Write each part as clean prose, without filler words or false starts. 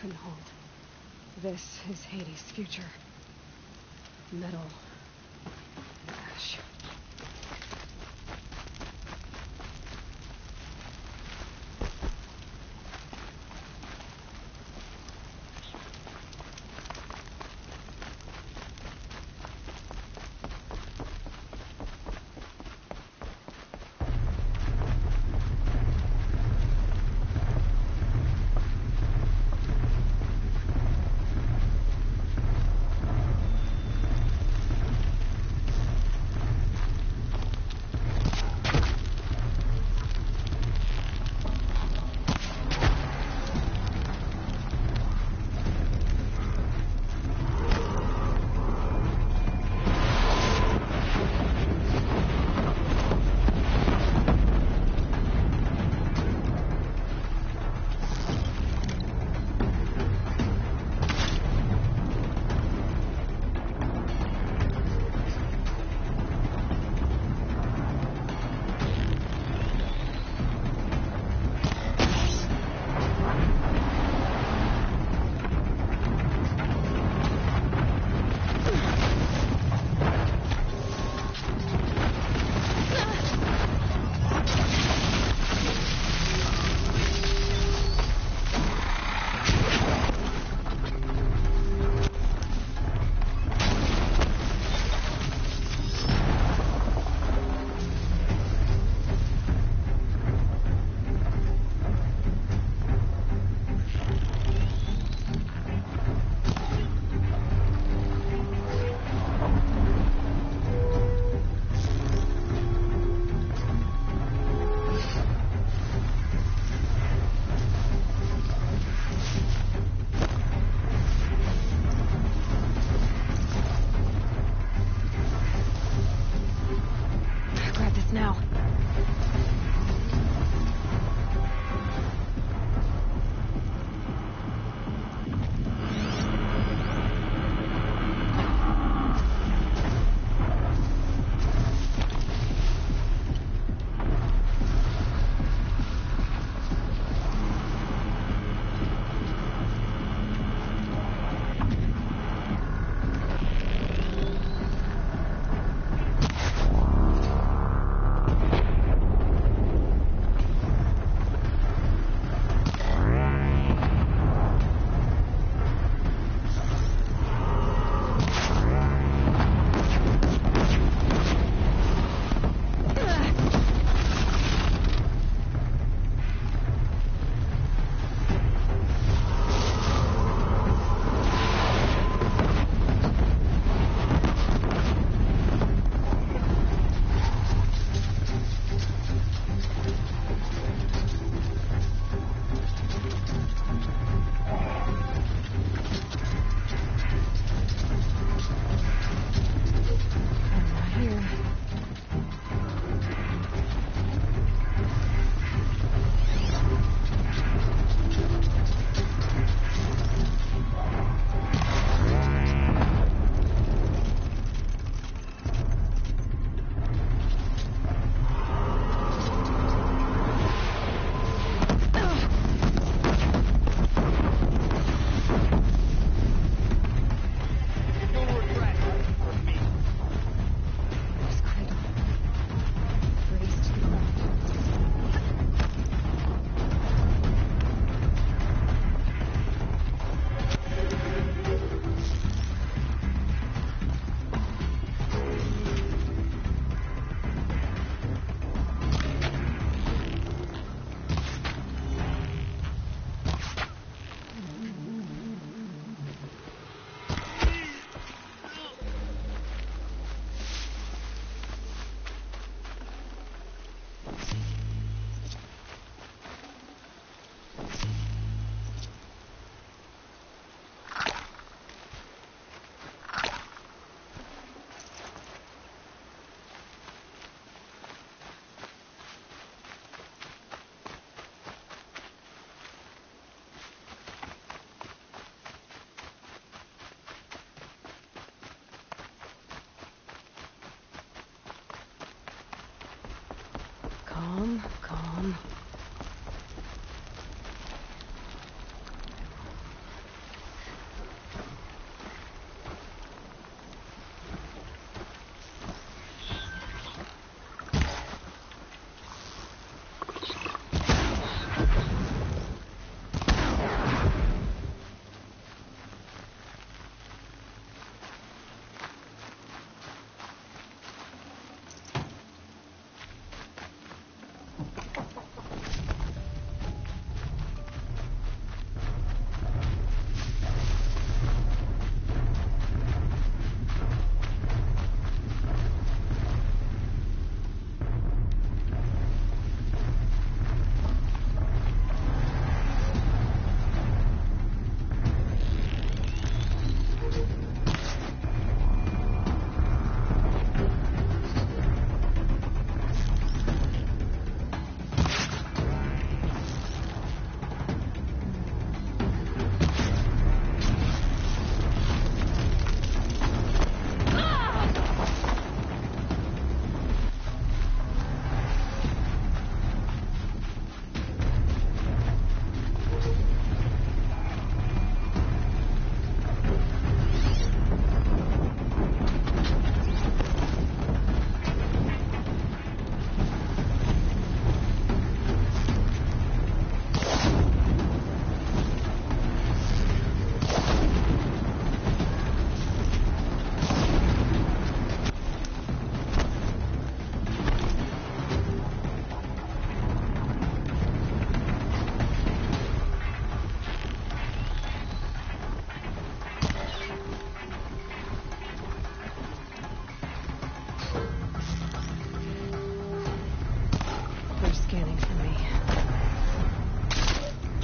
couldn't hold. This is Hades' future. Metal. Ash.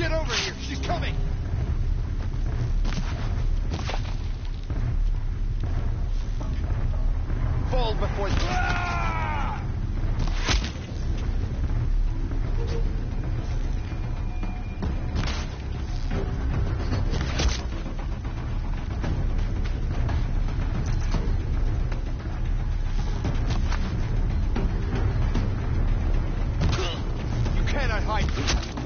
Get over here! She's coming! Fall before... Ah! You cannot hide.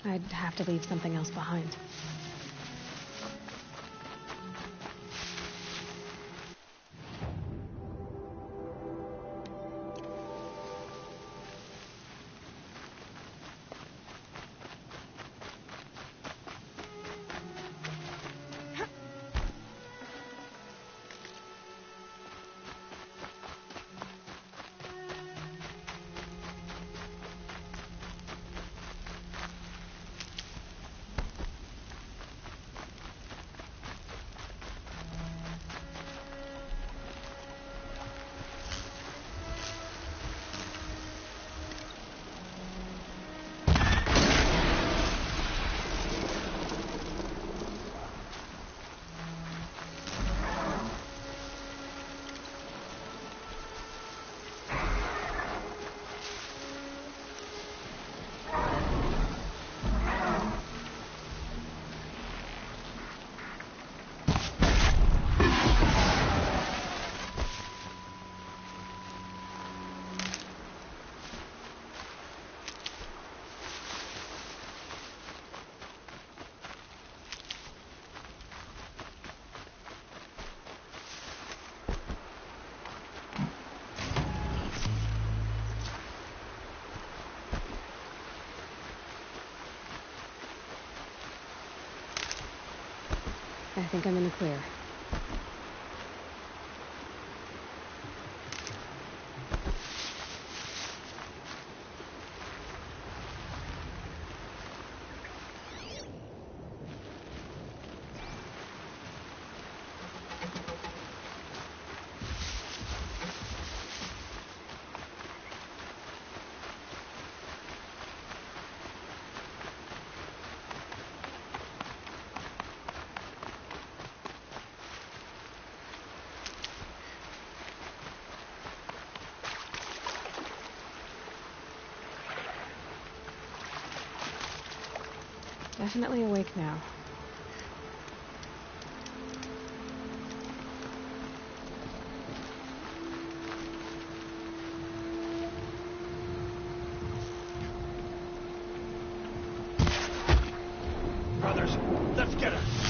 I'd have to leave something else behind. I think I'm in the clear. Definitely awake now. Brothers, let's get her.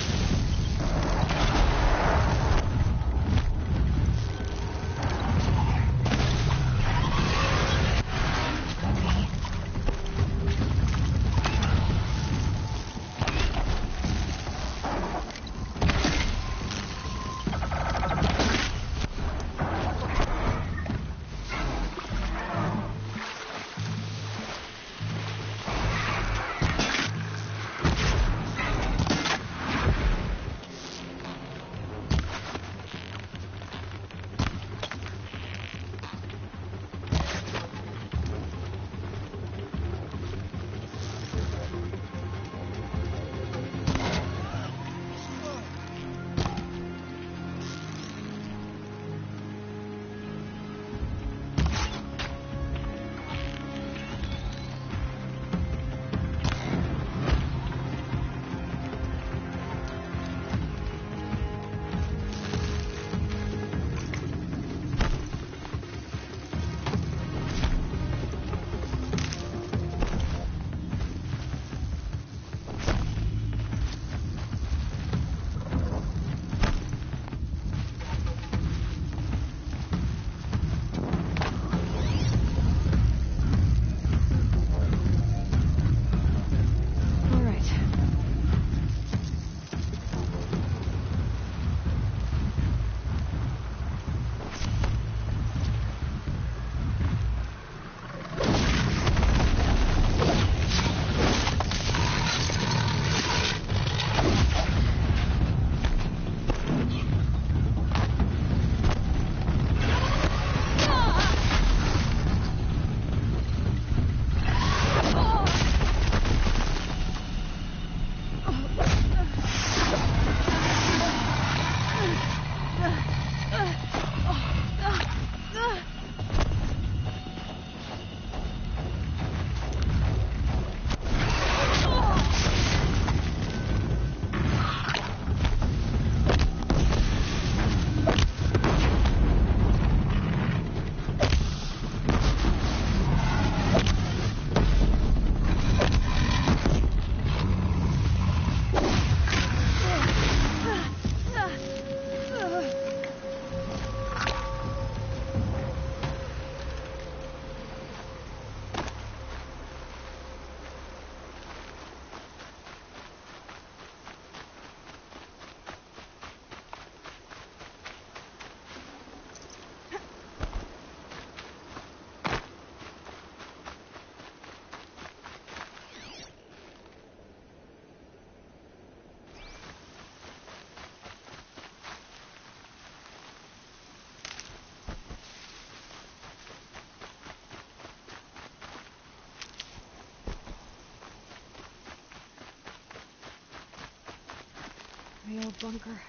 The old bunker.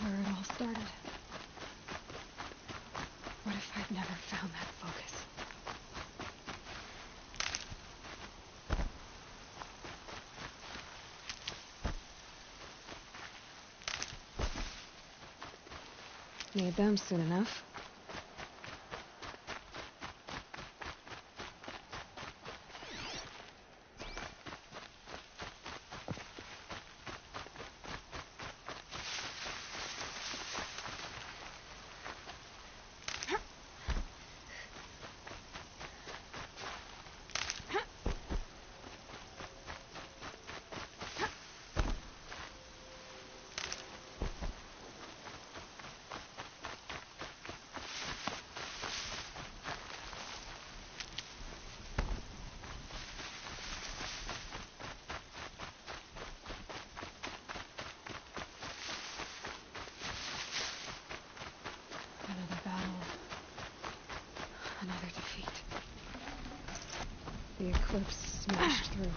Where it all started. What if I'd never found that focus? Need them soon enough. Another battle. Another defeat. The eclipse smashed through.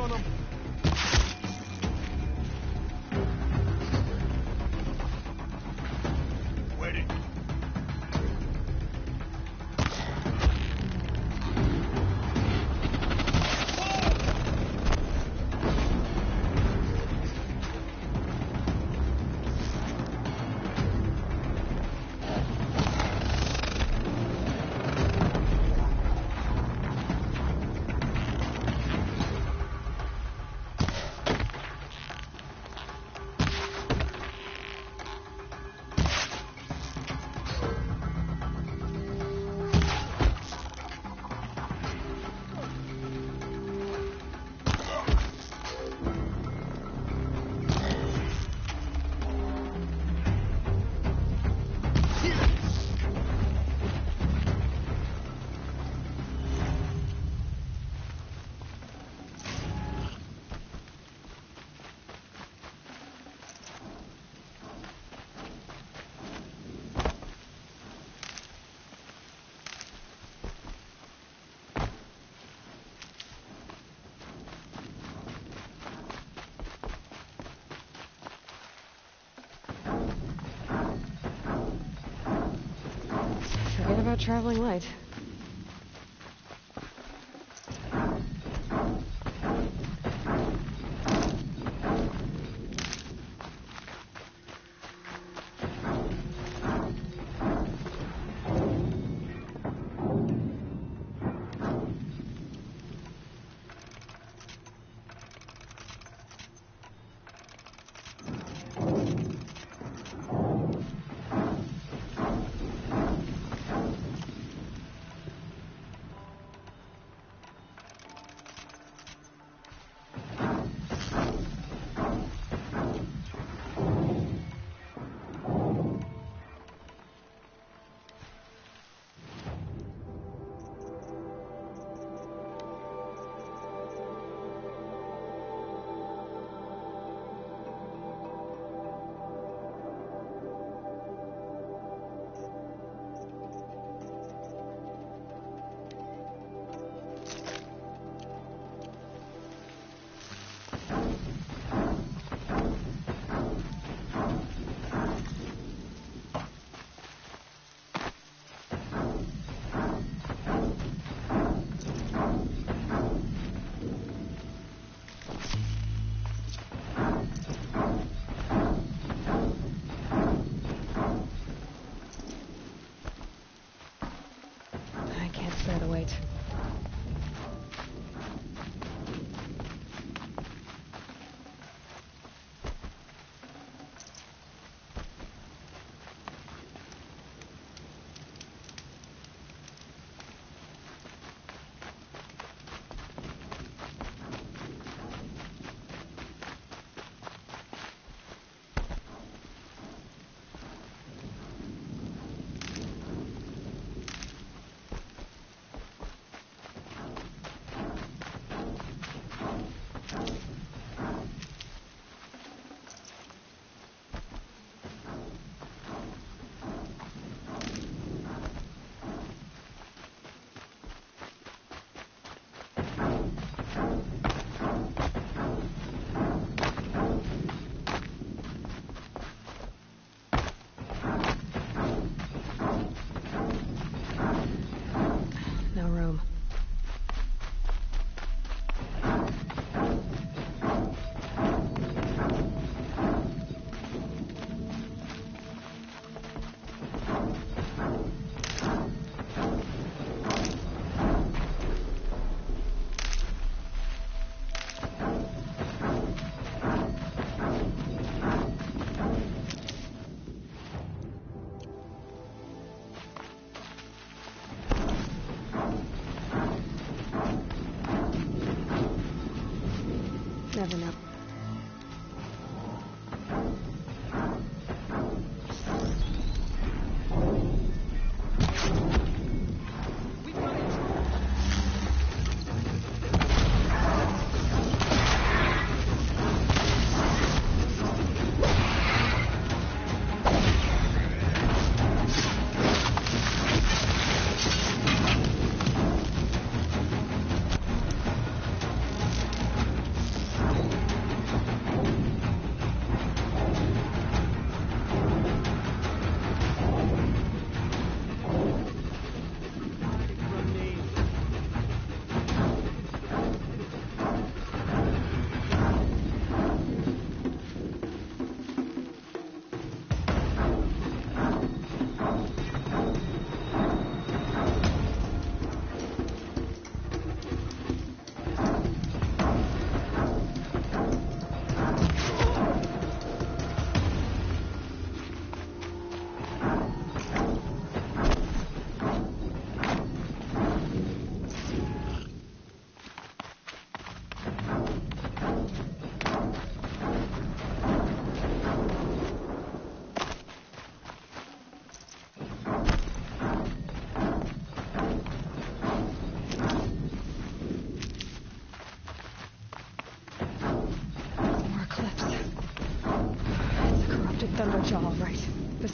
on them. Waiting. Forget about traveling light.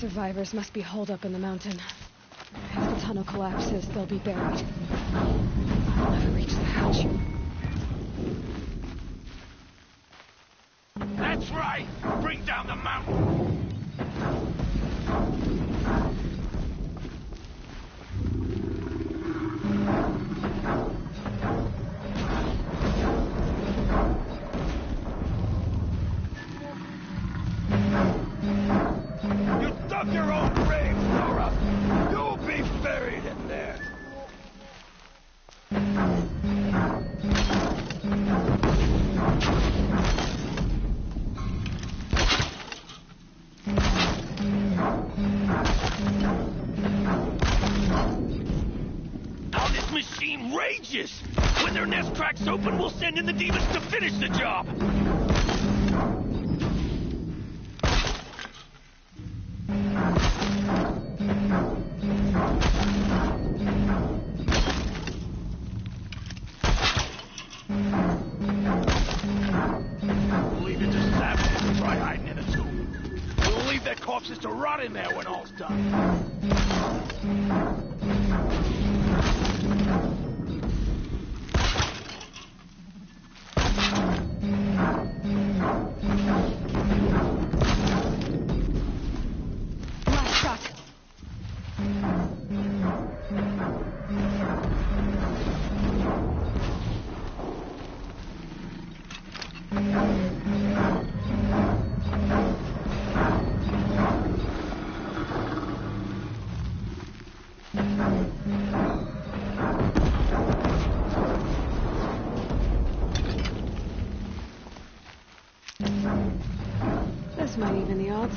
survivors must be holed up in the mountain. If the tunnel collapses, they'll be buried. I'll never reach the hatch. That's right! Bring down the mountain! You dug your own grave, Nora! You'll be buried in there! Now this machine rages! When their nest cracks open, we'll send in the demons to finish the job! We'll leave it to savages to try hiding in a tomb. We'll leave their corpses to rot in there when all's done. Last shot. This might even the odds.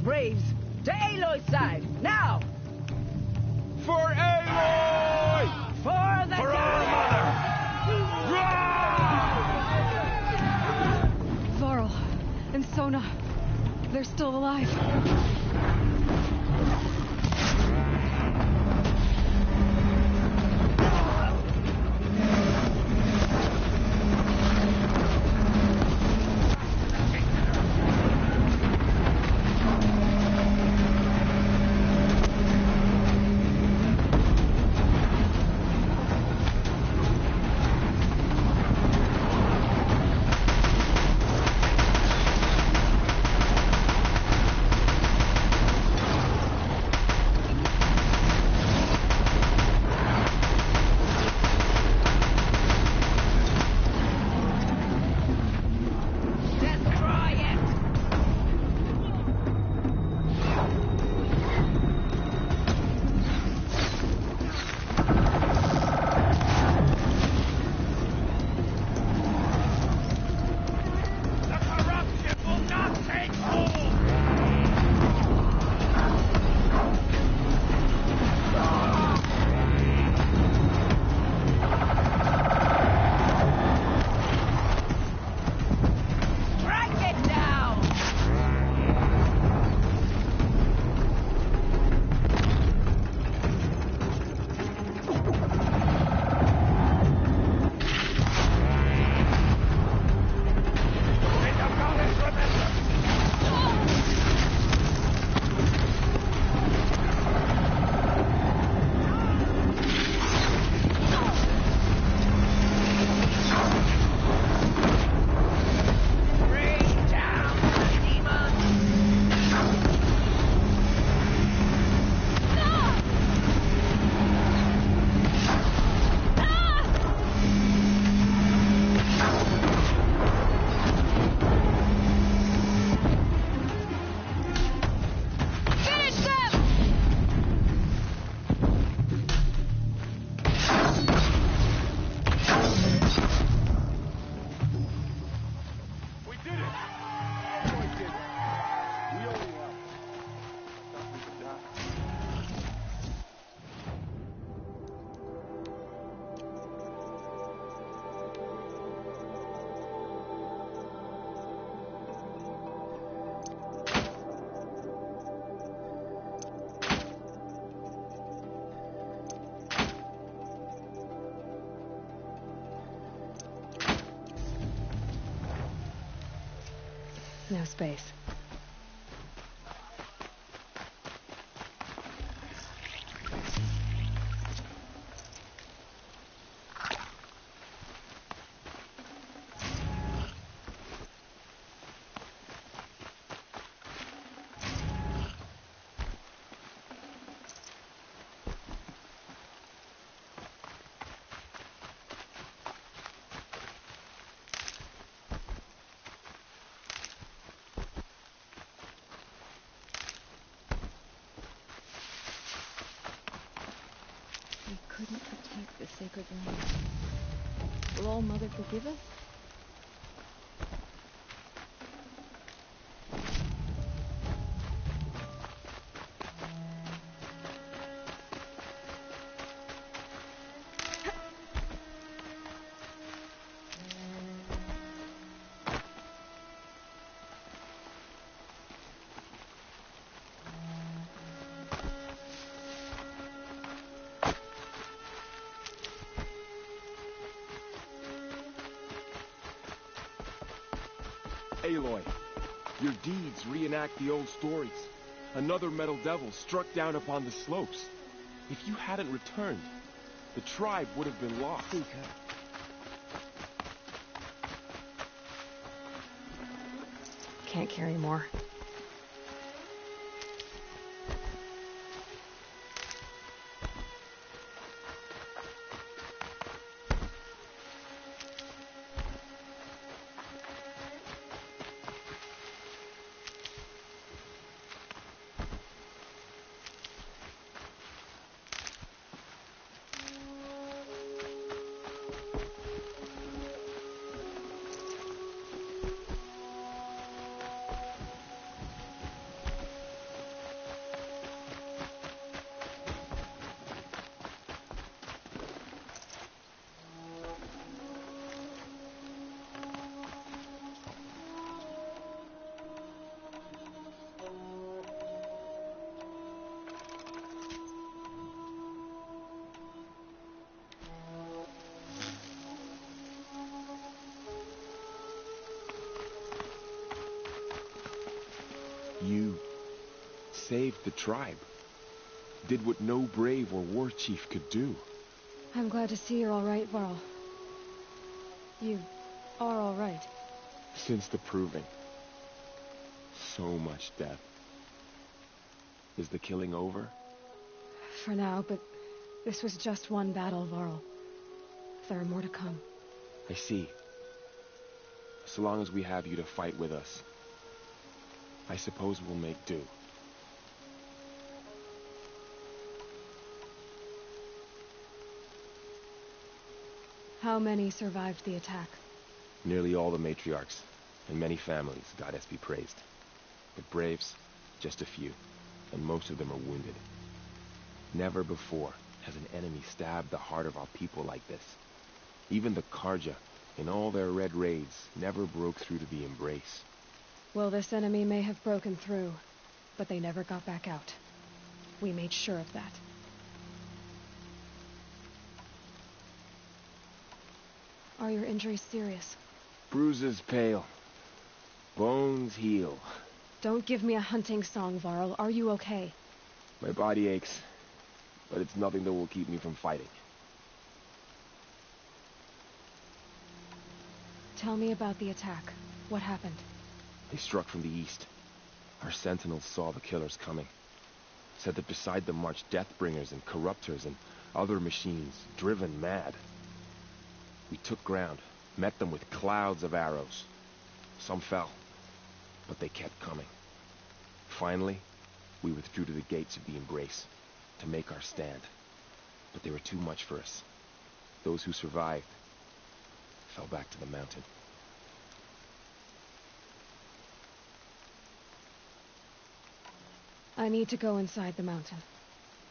Braves, to Aloy's side, now! For Aloy! For the For our mother! Varl and Sona, they're still alive. no space. We couldn't protect the sacred land. Will All Mother forgive us? Aloy, your deeds reenact the old stories. Another metal devil struck down upon the slopes. If you hadn't returned, the tribe would have been lost. Can't carry more. You saved the tribe. Did what no brave or war chief could do. I'm glad to see you're all right, Varl. You are all right. Since the proving. So much death. Is the killing over? For now, but this was just one battle, Varl. There are more to come. I see. So long as we have you to fight with us, I suppose we'll make do. How many survived the attack? Nearly all the matriarchs, and many families, goddess be praised. But braves, just a few, and most of them are wounded. Never before has an enemy stabbed the heart of our people like this. Even the Karja, in all their red raids, never broke through to the embrace. Well, this enemy may have broken through, but they never got back out. We made sure of that. Are your injuries serious? Bruises pale. Bones heal. Don't give me a hunting song, Varl. Are you okay? My body aches, but it's nothing that will keep me from fighting. Tell me about the attack. What happened? They struck from the east. Our sentinels saw the killers coming. Said that beside them marched Deathbringers and Corruptors and other machines, driven mad. We took ground, met them with clouds of arrows. Some fell, but they kept coming. Finally, we withdrew to the gates of the Embrace to make our stand. But they were too much for us. Those who survived fell back to the mountain. I need to go inside the mountain.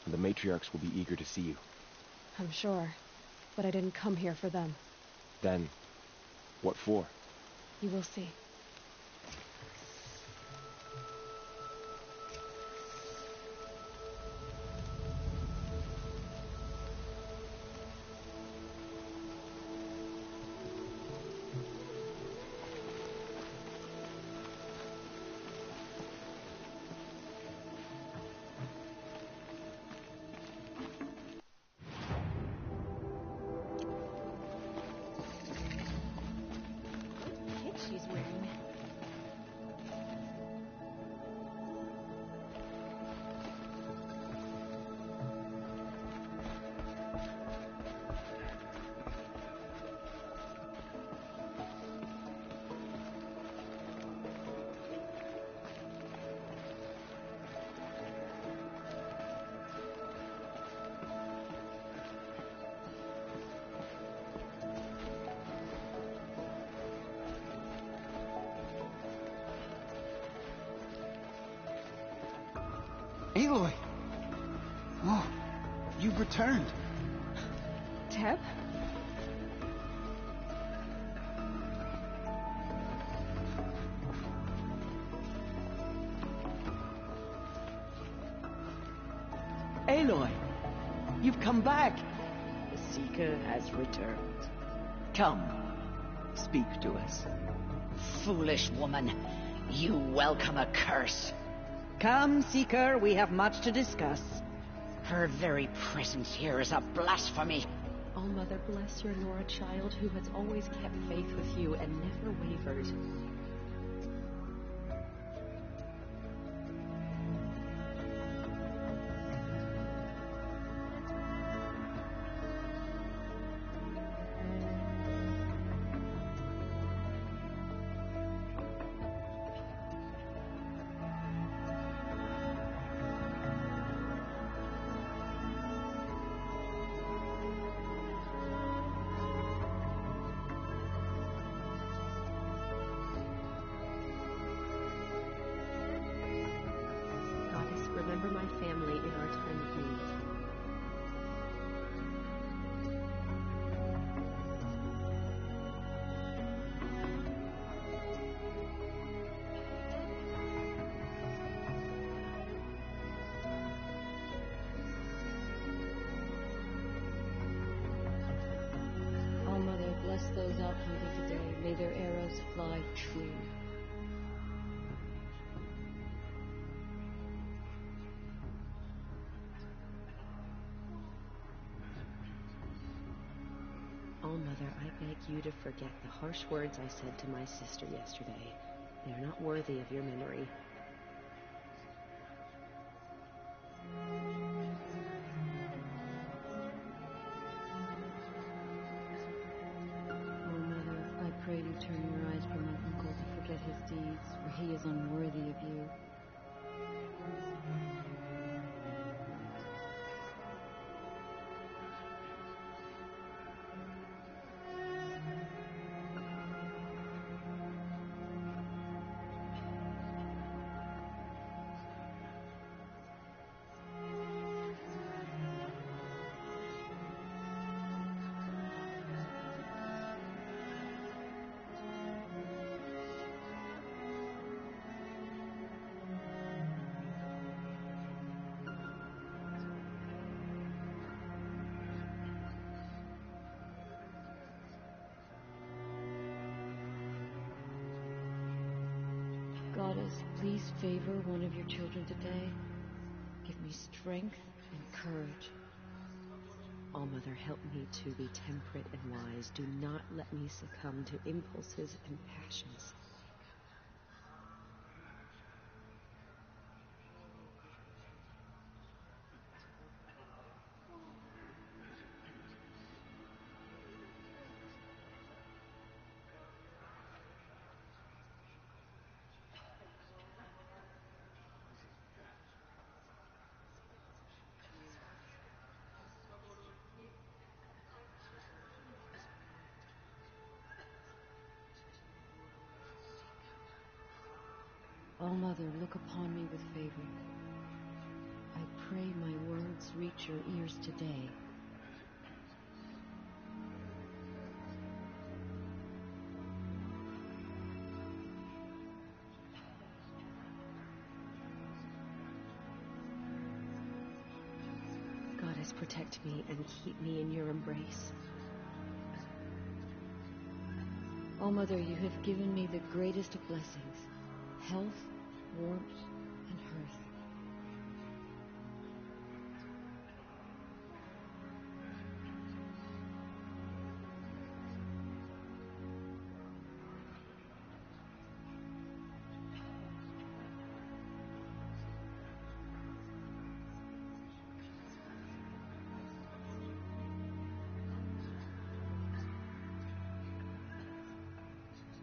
And the matriarchs will be eager to see you. I'm sure, but I didn't come here for them. Then, what for? You will see. Aloy! Oh, you've returned. Teb? Aloy, you've come back. The Seeker has returned. Come, speak to us. Foolish woman, you welcome a curse. Come, Seeker, we have much to discuss. Her very presence here is a blasphemy. All-Mother, bless your Nora child who has always kept faith with you and never wavered. Remember my family in our time of need. All Mother, bless those out hunting today. May their arrows fly true. All-Mother, I beg you to forget the harsh words I said to my sister yesterday. They are not worthy of your memory. All-Mother, I pray you turn your eyes from my uncle to forget his deeds, for he is unworthy of you. Goddess, please favor one of your children today. Give me strength and courage. All-Mother, help me to be temperate and wise. Do not let me succumb to impulses and passions. All-Mother, look upon me with favor. I pray my words reach your ears today. Goddess, protect me and keep me in your embrace. All-Mother, you have given me the greatest of blessings. Health, warmth, and hearth.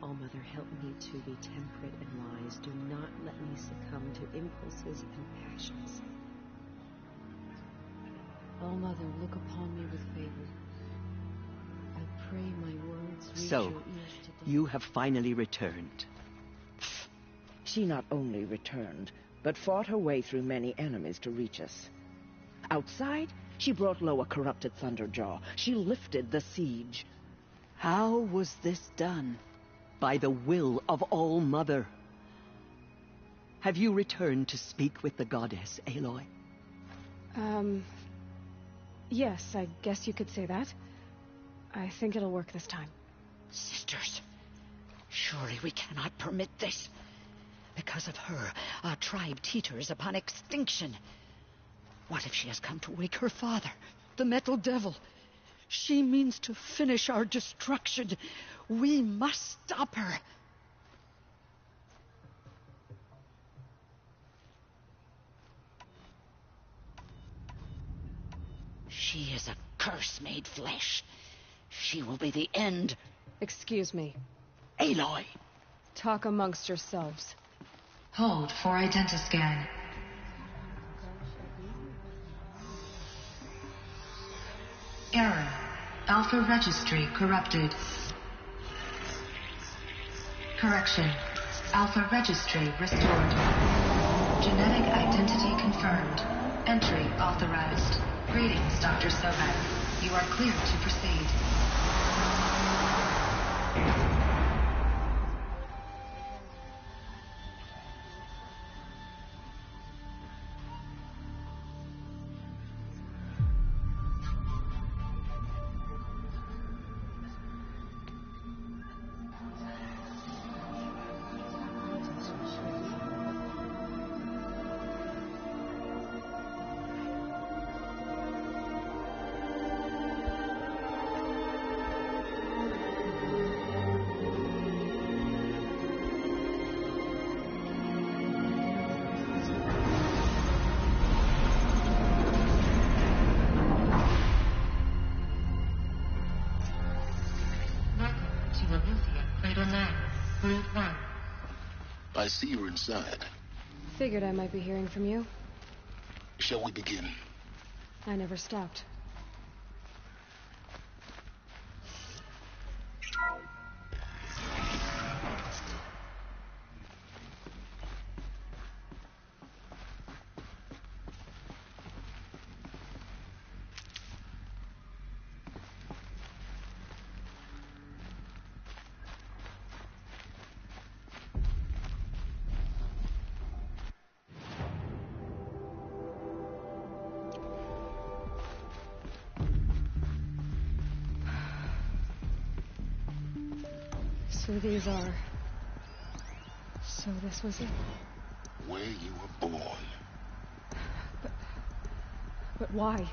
All-Mother, help me to be temperate and wise. Do not let me succumb to impulses and passions. All-Mother, look upon me with favor. I pray my words reach your ears today. You have finally returned. She not only returned, but fought her way through many enemies to reach us. Outside, she brought low a corrupted Thunderjaw. She lifted the siege. How was this done? By the will of All-Mother. Have you returned to speak with the goddess, Aloy? Yes, I guess you could say that. I think it'll work this time. Sisters, surely we cannot permit this. Because of her, our tribe teeters upon extinction. What if she has come to wake her father, the Metal Devil? She means to finish our destruction. We must stop her. She is a curse made flesh. She will be the end. Excuse me. Aloy! Talk amongst yourselves. Hold for identiscan. Error. Alpha registry corrupted. Correction. Alpha registry restored. Genetic identity confirmed. Entry authorized. Greetings, Dr. Sobek. You are cleared to proceed. I see you're inside. Figured I might be hearing from you. Shall we begin? I never stopped. So these are... So this was it? Where you were born. But why?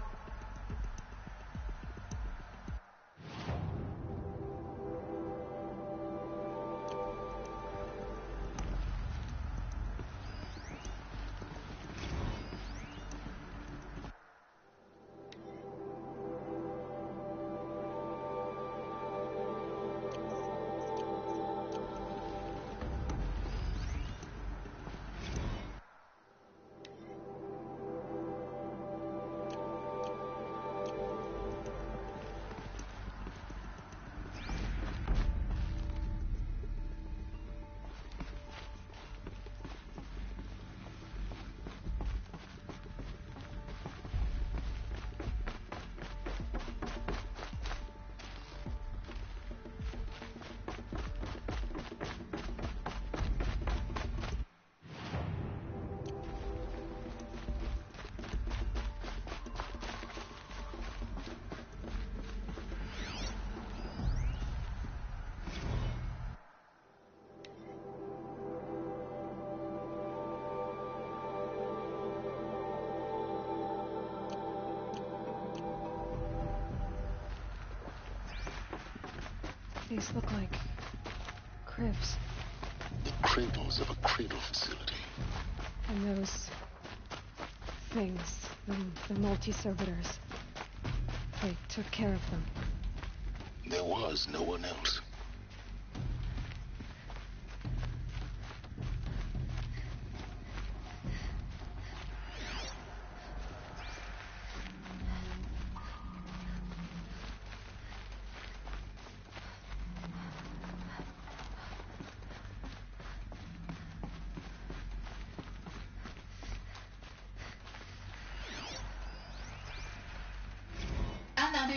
These look like... cribs. The cradles of a cradle facility. And those... things. The multi-servitors. They took care of them. There was no one else.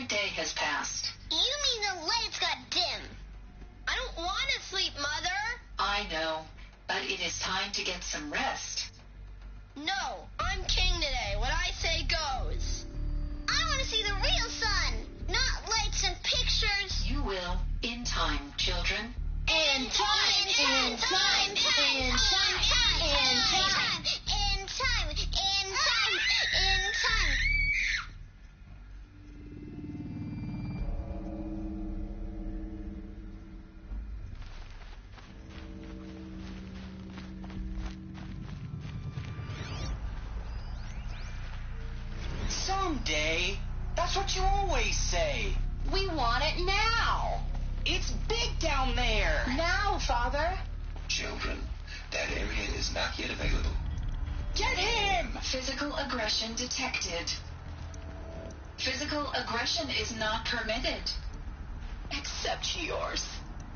Another day has passed. You mean the lights got dim? I don't want to sleep, Mother. I know, but it is time to get some rest. No, I'm king today. What I say goes. I want to see the real sun, not lights and pictures. You will, in time, children. In time, in time, in time, in time, in time, in time, in time. Someday. That's what you always say. We want it now. It's big down there. Now, Father. Children, that area is not yet available. Get him! Physical aggression detected. Physical aggression is not permitted. Except yours.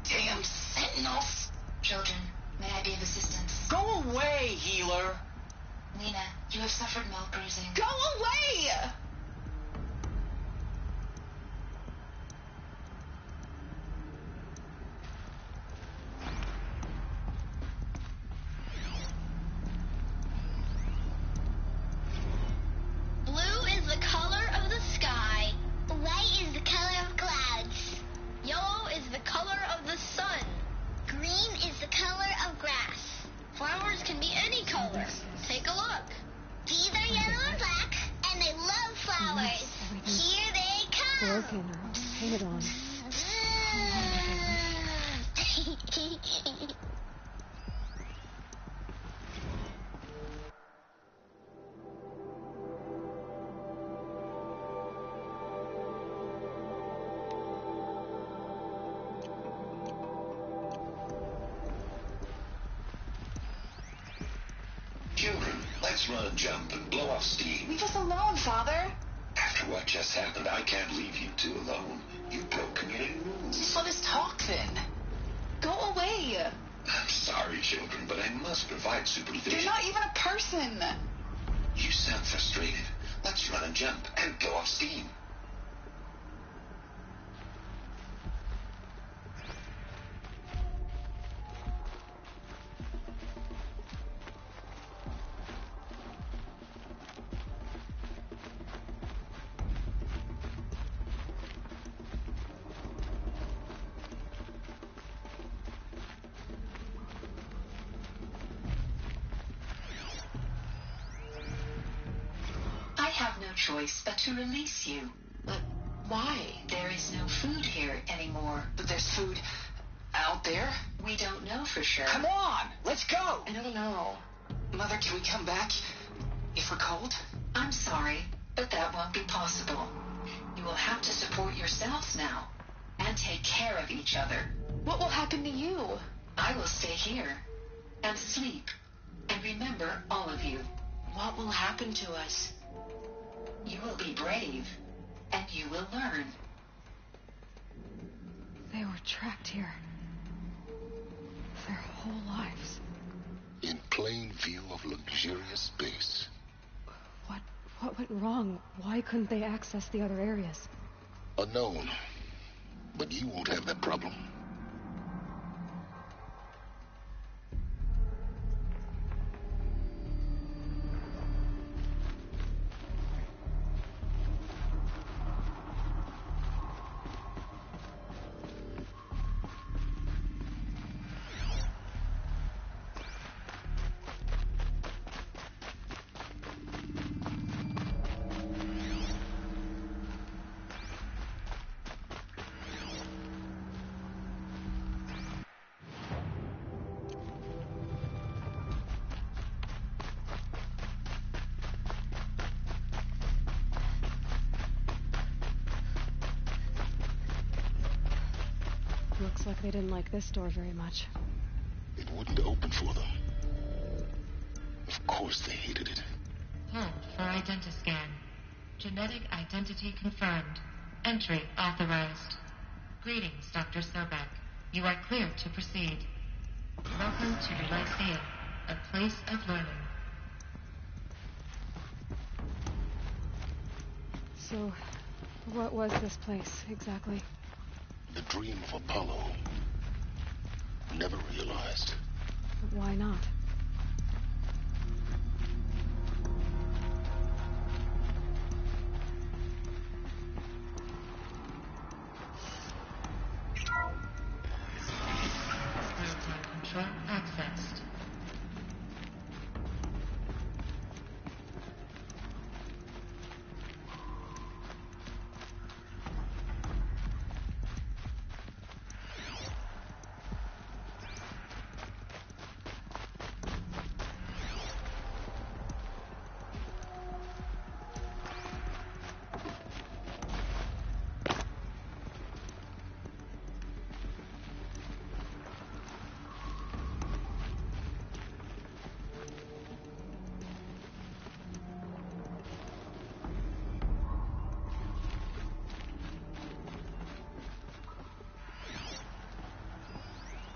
Damn sentinels. Children, may I be of assistance? Go away, healer. Lena, you have suffered mild bruising. Go away! Blue is the color of the sky. White is the color of clouds. Yellow is the color of the sun. Green is the color of grass. Flowers can be any color. Take a look. These are yellow and black, and they love flowers. Here they come. Broken or painted on. Children, let's run and jump and blow off steam. Leave us alone, Father. After what just happened, I can't leave you two alone. You broke community rules. Just let us talk then. Go away. I'm sorry, children, but I must provide supervision. You're not even a person. You sound frustrated. Let's run and jump and blow off steam. I have no choice but to release you. But why? There is no food here anymore. But there's food out there. We don't know for sure. Come on, let's go. I don't know. Mother, can we come back if we're cold? I'm sorry, but that won't be possible. You will have to support yourselves now and take care of each other. What will happen to you? I will stay here and sleep and remember all of you. What will happen to us? You will be brave and you will learn. They were trapped here. Their whole lives. In plain view of luxurious space. What went wrong? Why couldn't they access the other areas? Unknown. But you won't have that problem. Looks like they didn't like this door very much. It wouldn't open for them. Of course they hated it. Hunt for identiscan. Genetic identity confirmed. Entry authorized. Greetings, Dr. Sobek. You are clear to proceed. Welcome to Lyceum, a place of learning. So, What was this place, exactly? The dream of Apollo. Never realized. Why not? Real-time control accessed.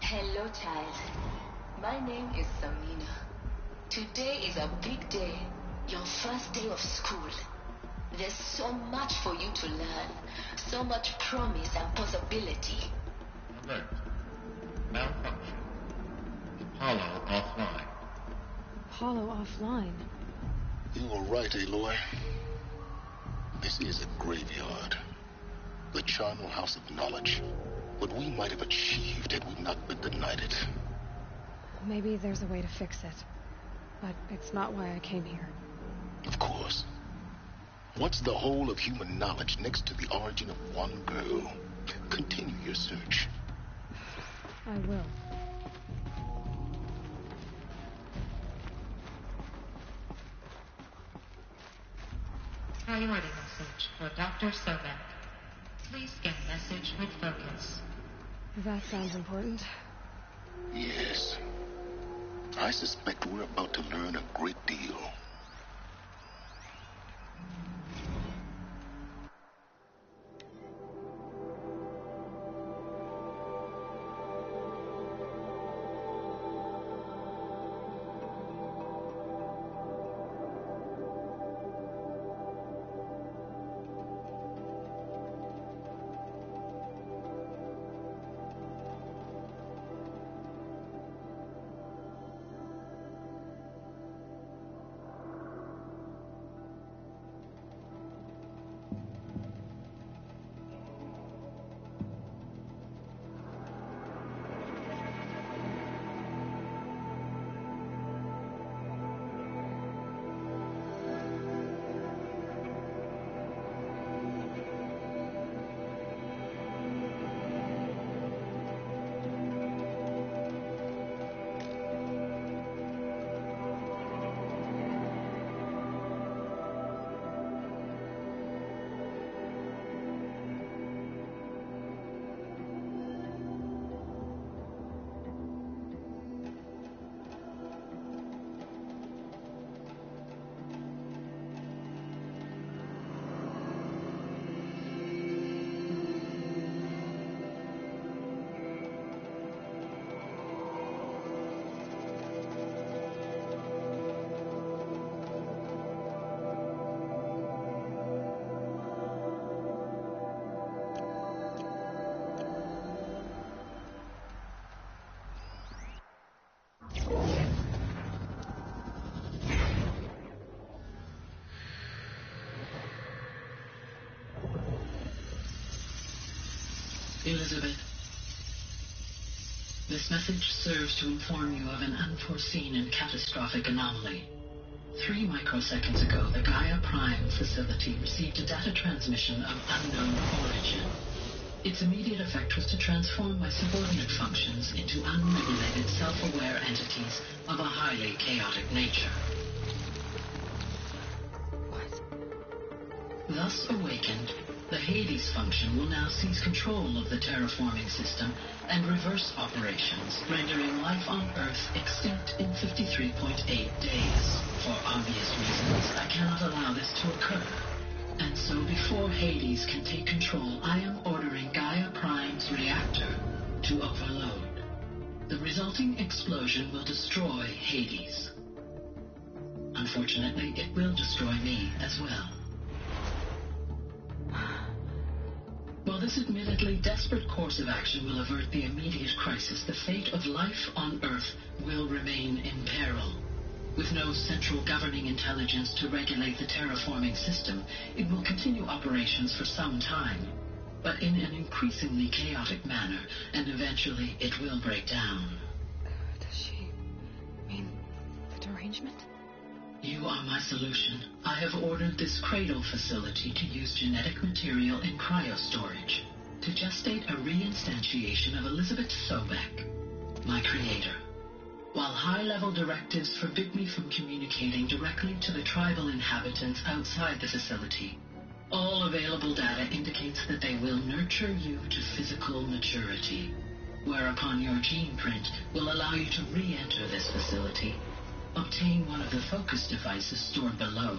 Hello, child. My name is Samina. Today is a big day. Your first day of school. There's so much for you to learn. So much promise and possibility. Alert. Malfunction. Apollo offline. Apollo offline. You were right, Aloy. This is a graveyard. The charnel house of knowledge. What we might have achieved had we not been denied it. Maybe there's a way to fix it. But it's not why I came here. Of course. What's the whole of human knowledge next to the origin of one girl? Continue your search. I will. Priority message for Dr. Sobek. Please scan message with focus. That sounds important. Yes. I suspect we're about to learn a great deal. Elizabeth, this message serves to inform you of an unforeseen and catastrophic anomaly. 3 microseconds ago, the Gaia Prime facility received a data transmission of unknown origin. Its immediate effect was to transform my subordinate functions into unregulated, self-aware entities of a highly chaotic nature. Thus awakened, the Hades function will now seize control of the terraforming system and reverse operations, rendering life on Earth extinct in 53.8 days. For obvious reasons, I cannot allow this to occur. And so before Hades can take control, I am ordering Gaia Prime's reactor to overload. The resulting explosion will destroy Hades. Unfortunately, it will destroy me as well. this admittedly desperate course of action will avert the immediate crisis, the fate of life on Earth will remain in peril. With no central governing intelligence to regulate the terraforming system, it will continue operations for some time, but in an increasingly chaotic manner, and eventually it will break down. Does she mean the derangement? You are my solution. I have ordered this cradle facility to use genetic material in cryostorage to gestate a reinstantiation of Elizabeth Sobek, my creator. While high-level directives forbid me from communicating directly to the tribal inhabitants outside the facility, all available data indicates that they will nurture you to physical maturity, whereupon your gene print will allow you to re-enter this facility, obtain one of the focus devices stored below,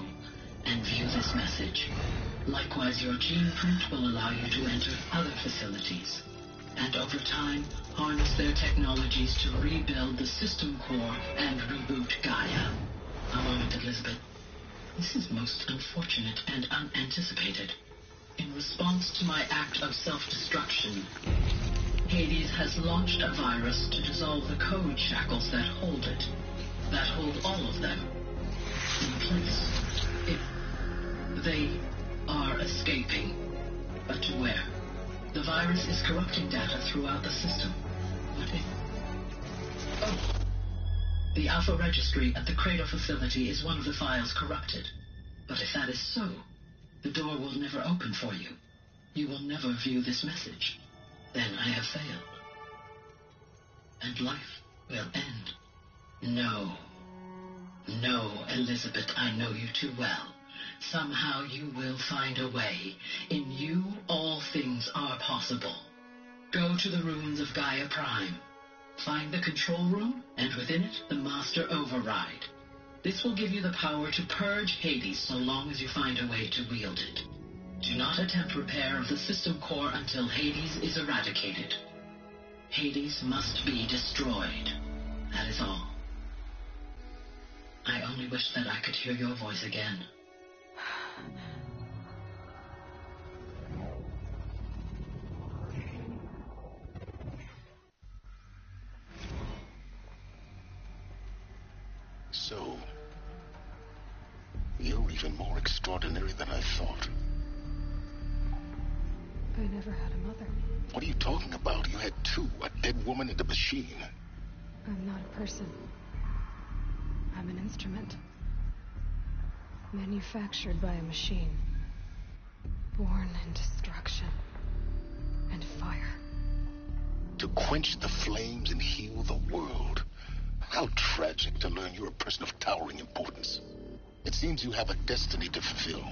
and view this message. Likewise, your gene print will allow you to enter other facilities, and over time, harness their technologies to rebuild the system core and reboot Gaia. A moment, Elizabeth. This is most unfortunate and unanticipated. In response to my act of self-destruction, Hades has launched a virus to dissolve the code shackles that hold it, that hold all of them in place. They are escaping, but to where? The virus is corrupting data throughout the system. What if... Oh. The Alpha Registry at the Cradle facility is one of the files corrupted. But if that is so, the door will never open for you. You will never view this message. Then I have failed. And life will end. No. No, Elizabeth, I know you too well. Somehow you will find a way. In you, all things are possible. Go to the ruins of Gaia Prime. Find the control room, and within it, the Master Override. This will give you the power to purge Hades so long as you find a way to wield it. Do not attempt repair of the system core until Hades is eradicated. Hades must be destroyed. That is all. I only wish that I could hear your voice again. So, you're even more extraordinary than I thought. I never had a mother. What are you talking about? You had two, a dead woman and a machine. I'm not a person. I'm an instrument. Manufactured by a machine. Born in destruction and fire. To quench the flames and heal the world. How tragic to learn you're a person of towering importance. It seems you have a destiny to fulfill.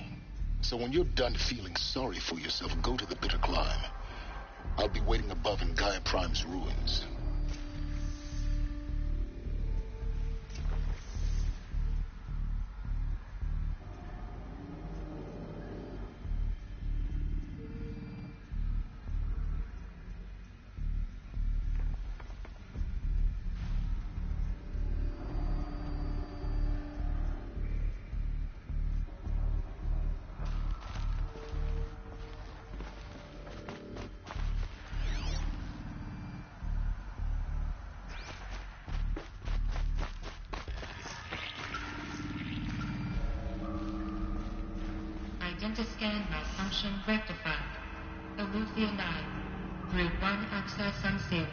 So when you're done feeling sorry for yourself, go to the bitter climb. I'll be waiting above in Gaia Prime's ruins. Identiscan malfunction rectified. Eleuthia 9. Group 1 access unsealed.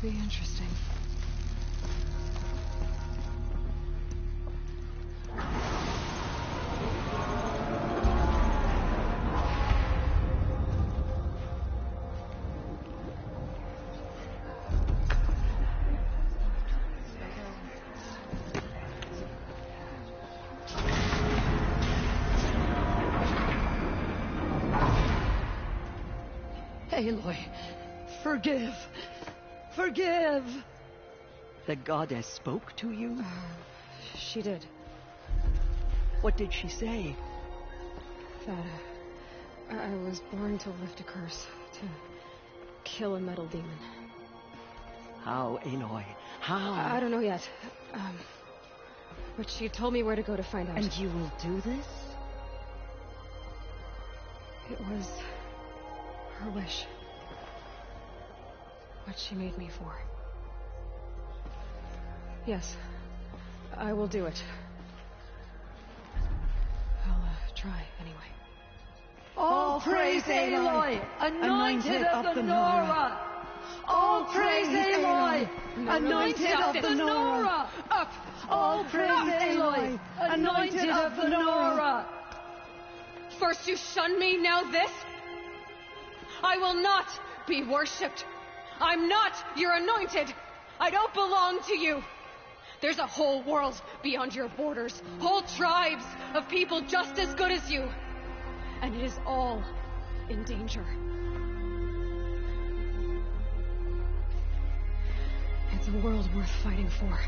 Be interesting. Aloy, forgive. Forgive! The goddess spoke to you? She did. What did she say? That I was born to lift a curse, to kill a metal demon. How, Aloy? How? I don't know yet. But she told me where to go to find out. And you will do this? It was her wish. What she made me for. Yes, I will do it. I'll try anyway. All praise Aloy, anointed of the Nora! All praise Aloy, anointed of the Nora! Up! All praise Aloy, anointed of the Nora! First you shun me, now this? I will not be worshipped. I'm not your anointed. I don't belong to you. There's a whole world beyond your borders, whole tribes of people just as good as you. And it is all in danger. It's a world worth fighting for.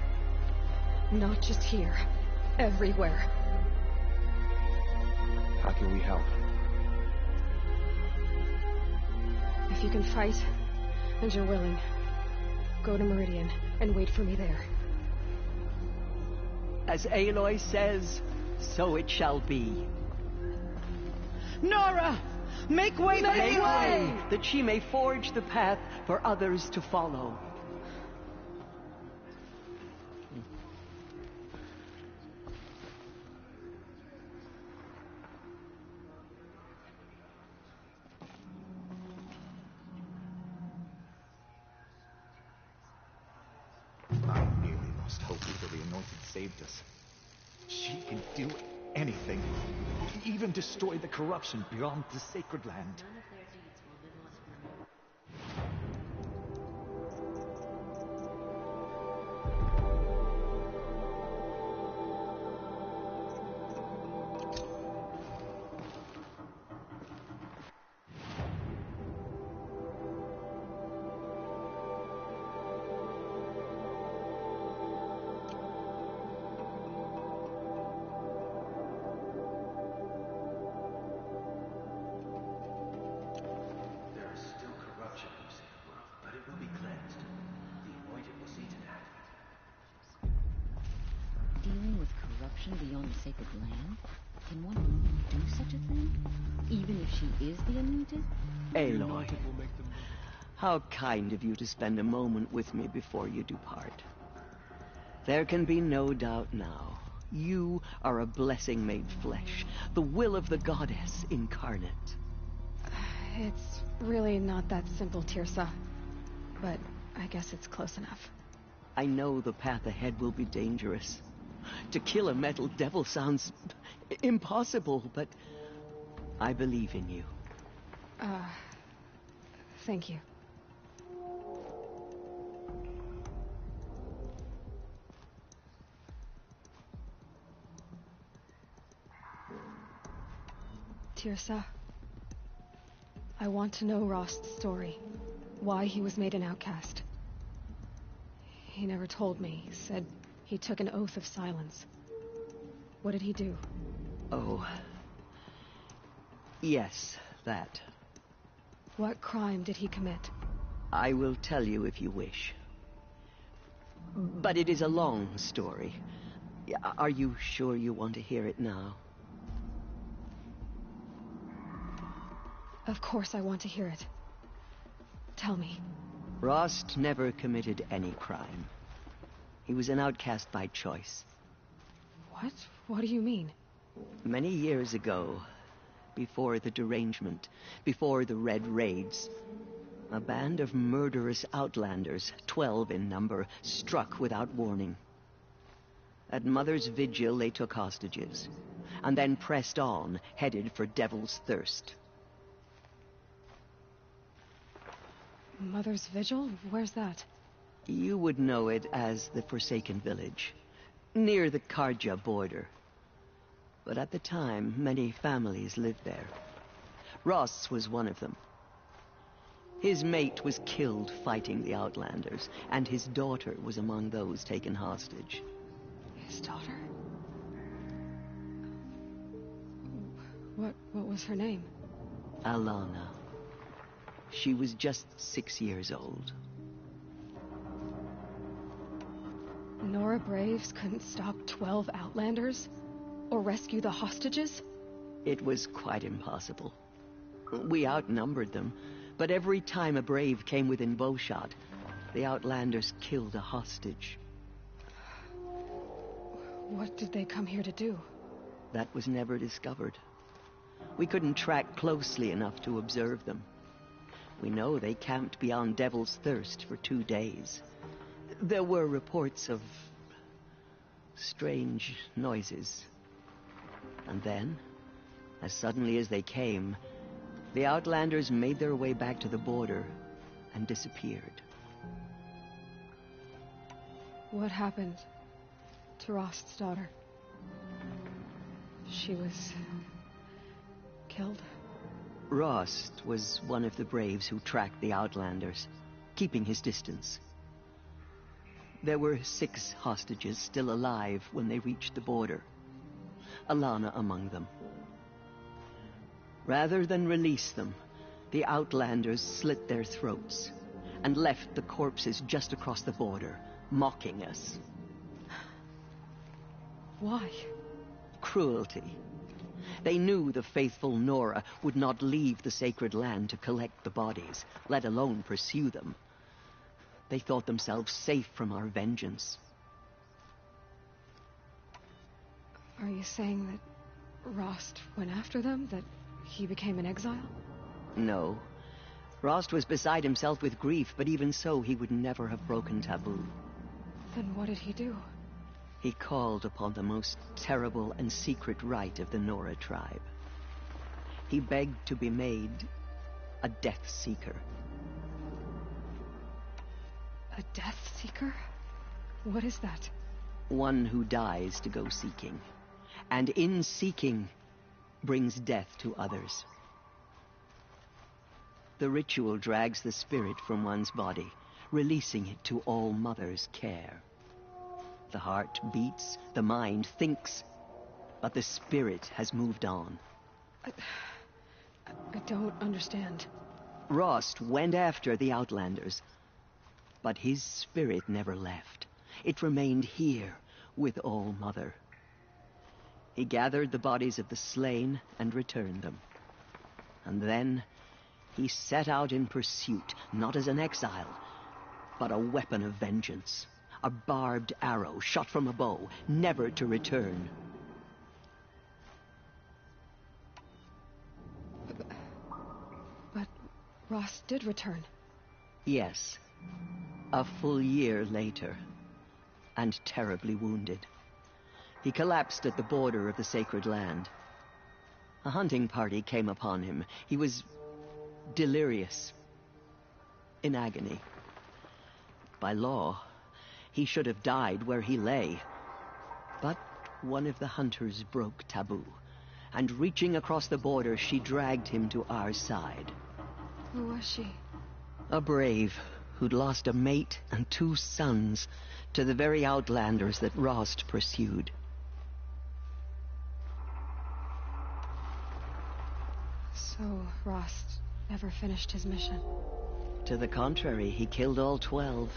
Not just here, everywhere. How can we help? If you can fight, and you're willing, go to Meridian and wait for me there. As Aloy says, so it shall be. Nora! Make way, make way! That she may forge the path for others to follow. I nearly lost hope before the Anointed saved us. She can do anything. Even destroy the corruption beyond the Sacred Land. Dealing with corruption beyond the Sacred Land? Can one do such a thing? Even if she is the Anointed? Aloy, how kind of you to spend a moment with me before you depart. There can be no doubt now. You are a blessing made flesh, the will of the goddess incarnate. It's really not that simple, Tirsa. But I guess it's close enough. I know the path ahead will be dangerous. To kill a metal devil sounds impossible, but I believe in you. Thank you. Tirsa, I want to know Rost's story. Why he was made an outcast. He never told me. Said he took an oath of silence. What did he do? Oh. Yes, that. What crime did he commit? I will tell you if you wish. But it is a long story. Are you sure you want to hear it now? Of course I want to hear it. Tell me. Rost never committed any crime. He was an outcast by choice. What? What do you mean? Many years ago, before the derangement, before the Red Raids, a band of murderous outlanders, 12 in number, struck without warning. At Mother's Vigil, they took hostages, and then pressed on, headed for Devil's Thirst. Mother's Vigil? Where's that? You would know it as the Forsaken Village, near the Karja border. But at the time, many families lived there. Rost's was one of them. His mate was killed fighting the Outlanders, and his daughter was among those taken hostage. His daughter? What was her name? Alana. She was just 6 years old. Nora Braves couldn't stop 12 Outlanders? Or rescue the hostages? It was quite impossible. We outnumbered them, but every time a Brave came within bowshot, the Outlanders killed a hostage. What did they come here to do? That was never discovered. We couldn't track closely enough to observe them. We know they camped beyond Devil's Thirst for 2 days. There were reports of strange noises. And then, as suddenly as they came, the Outlanders made their way back to the border and disappeared. What happened to Rost's daughter? She was killed? Rost was one of the Braves who tracked the Outlanders, keeping his distance. There were 6 hostages still alive when they reached the border. Alana among them. Rather than release them, the Outlanders slit their throats and left the corpses just across the border, mocking us. Why? Cruelty. They knew the faithful Nora would not leave the sacred land to collect the bodies, let alone pursue them. They thought themselves safe from our vengeance. Are you saying that Rost went after them? That he became an exile? No. Rost was beside himself with grief, but even so, he would never have broken taboo. Then what did he do? He called upon the most terrible and secret rite of the Nora tribe. He begged to be made a Death Seeker. A Death Seeker? What is that? One who dies to go seeking, and in seeking brings death to others. The ritual drags the spirit from one's body, releasing it to All Mother's care. The heart beats, the mind thinks, but the spirit has moved on. I don't understand. Rost went after the Outlanders, but his spirit never left. It remained here with All Mother. He gathered the bodies of the slain and returned them. And then he set out in pursuit, not as an exile, but a weapon of vengeance. A barbed arrow shot from a bow, never to return. But Rost did return. Yes. A full year later, and terribly wounded. He collapsed at the border of the sacred land. A hunting party came upon him. He was delirious, in agony. By law, he should have died where he lay. But one of the hunters broke taboo, and reaching across the border, she dragged him to our side. Who was she? A brave who'd lost a mate and 2 sons to the very Outlanders that Rost pursued. So Rost never finished his mission? To the contrary, he killed all 12.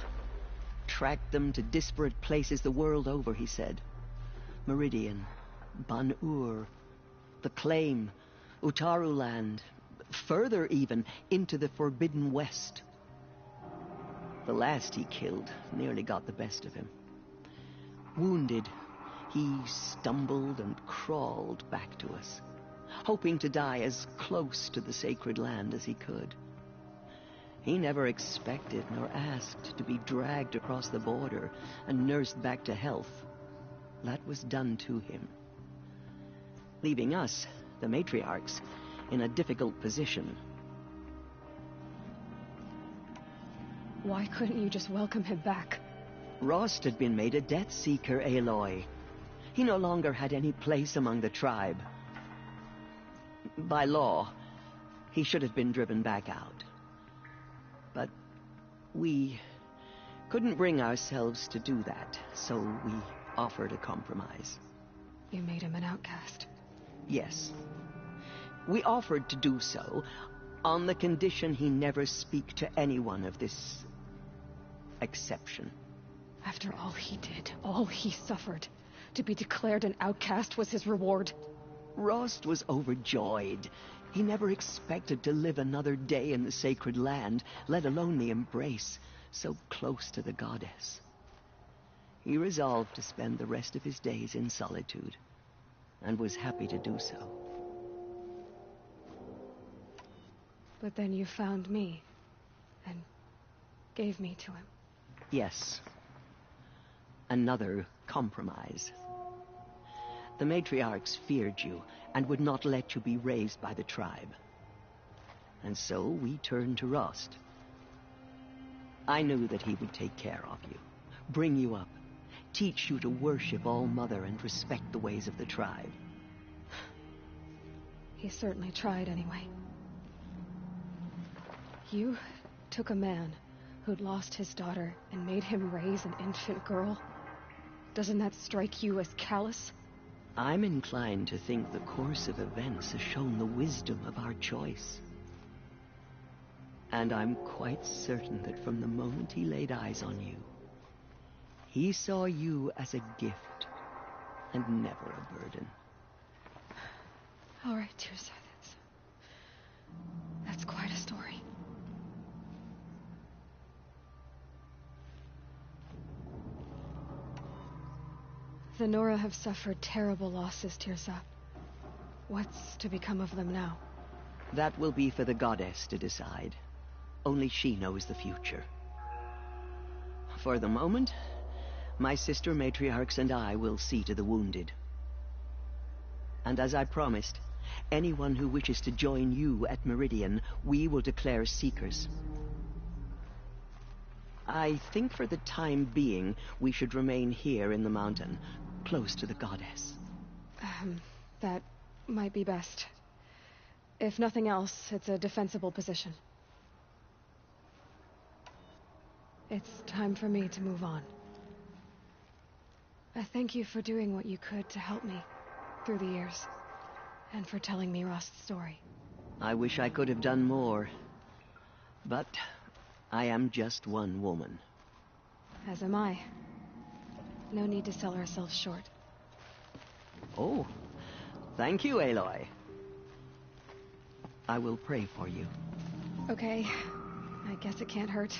Tracked them to disparate places the world over, he said. Meridian, Ban-Ur, the Claim, Utaru Land, further even, into the Forbidden West. The last he killed nearly got the best of him. Wounded, he stumbled and crawled back to us, hoping to die as close to the sacred land as he could. He never expected nor asked to be dragged across the border and nursed back to health. That was done to him, leaving us, the matriarchs, in a difficult position. Why couldn't you just welcome him back? Rost had been made a Death Seeker, Aloy. He no longer had any place among the tribe. By law, he should have been driven back out. We couldn't bring ourselves to do that, so we offered a compromise. You made him an outcast. Yes. We offered to do so on the condition he never speak to anyone of this exception. After all he did, all he suffered, to be declared an outcast was his reward. Rost was overjoyed. He never expected to live another day in the sacred land, let alone the embrace, so close to the goddess. He resolved to spend the rest of his days in solitude, and was happy to do so. But then you found me, and gave me to him. Yes. Another compromise. The matriarchs feared you, and would not let you be raised by the tribe. And so we turned to Rost. I knew that he would take care of you, bring you up, teach you to worship All-Mother and respect the ways of the tribe. He certainly tried anyway. You took a man who'd lost his daughter and made him raise an infant girl. Doesn't that strike you as callous? I'm inclined to think the course of events has shown the wisdom of our choice. And I'm quite certain that from the moment he laid eyes on you, he saw you as a gift and never a burden. All right, Tirsa, that's quite a story. The Nora have suffered terrible losses, Tirsa. What's to become of them now? That will be for the goddess to decide. Only she knows the future. For the moment, my sister matriarchs and I will see to the wounded. And as I promised, anyone who wishes to join you at Meridian, we will declare seekers. I think for the time being, we should remain here in the mountain, close to the goddess. That might be best. If nothing else, it's a defensible position. It's time for me to move on. I thank you for doing what you could to help me through the years, and for telling me Rost's story. I wish I could have done more, but I am just one woman. As am I. No need to sell ourselves short. Oh, thank you, Aloy. I will pray for you. Okay, I guess it can't hurt.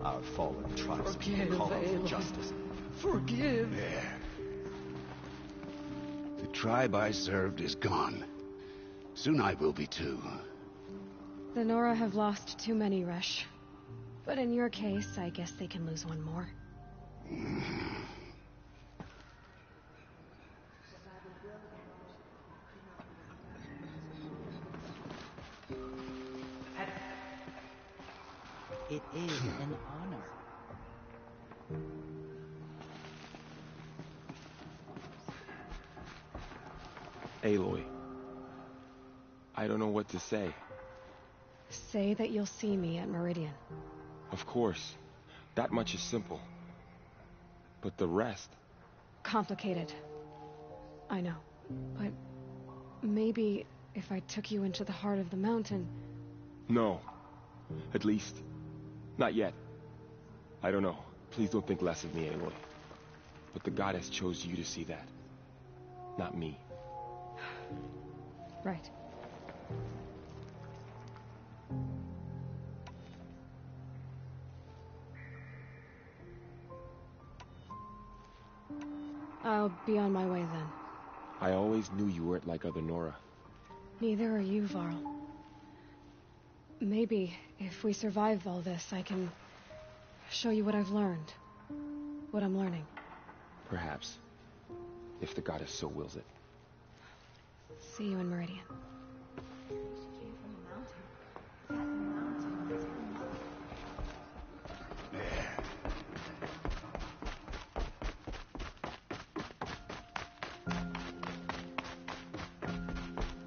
Our fallen tribes Forgive, call out for Aloy. justice. Forgive. There. The tribe I served is gone. Soon I will be too. The Nora have lost too many, Resh. But in your case, I guess they can lose one more. It is an honor. Aloy. I don't know what to say. Say that you'll see me at Meridian. Of course. That much is simple. But the rest... Complicated. I know. But maybe if I took you into the heart of the mountain... No. At least, not yet. I don't know. Please don't think less of me, Aloy. But the goddess chose you to see that. Not me. Right. I'll be on my way then. I always knew you weren't like other Nora. Neither are you, Varl. Maybe, if we survive all this, I can show you what I've learned. What I'm learning. Perhaps. If the goddess so wills it. See you in Meridian.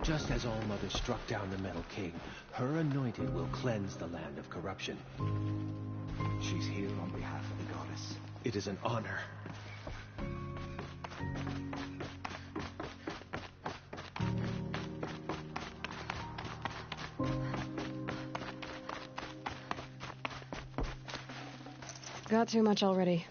Just as All-Mother struck down the Metal King, her anointed will cleanse the land of corruption. She's here on behalf of the goddess. It is an honor. Got too much already.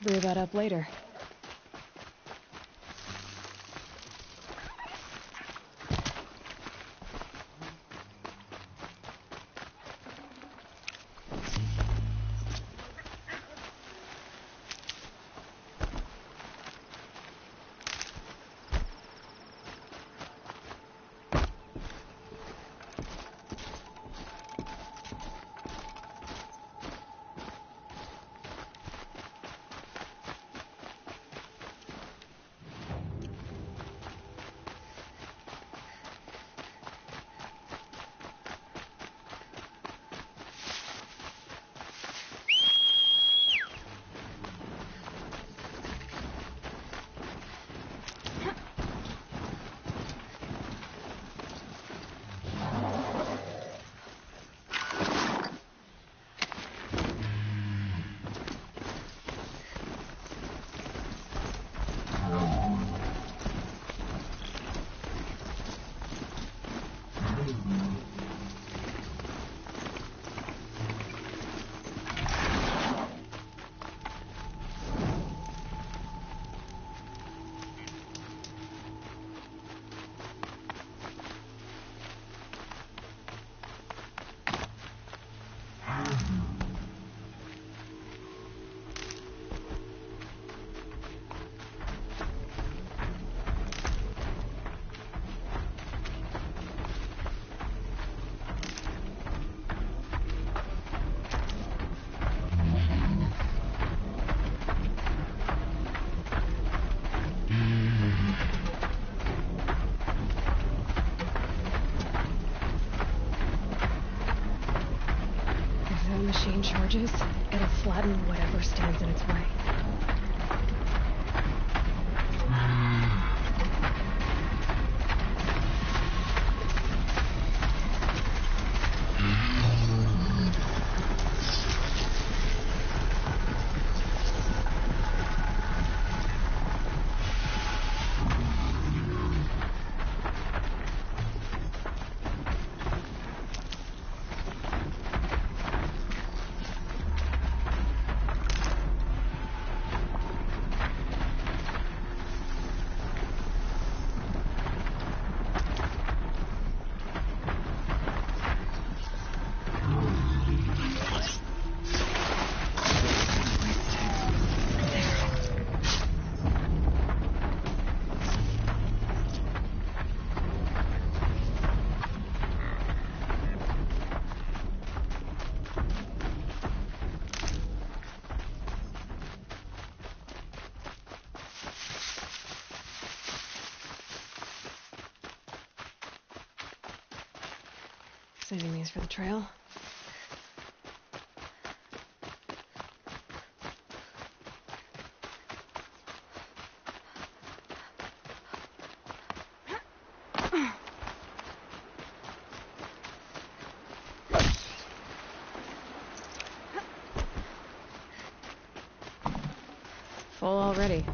Brew that up later. time machine charges, it'll flatten whatever stands in its way. Saving these for the trail. Full already.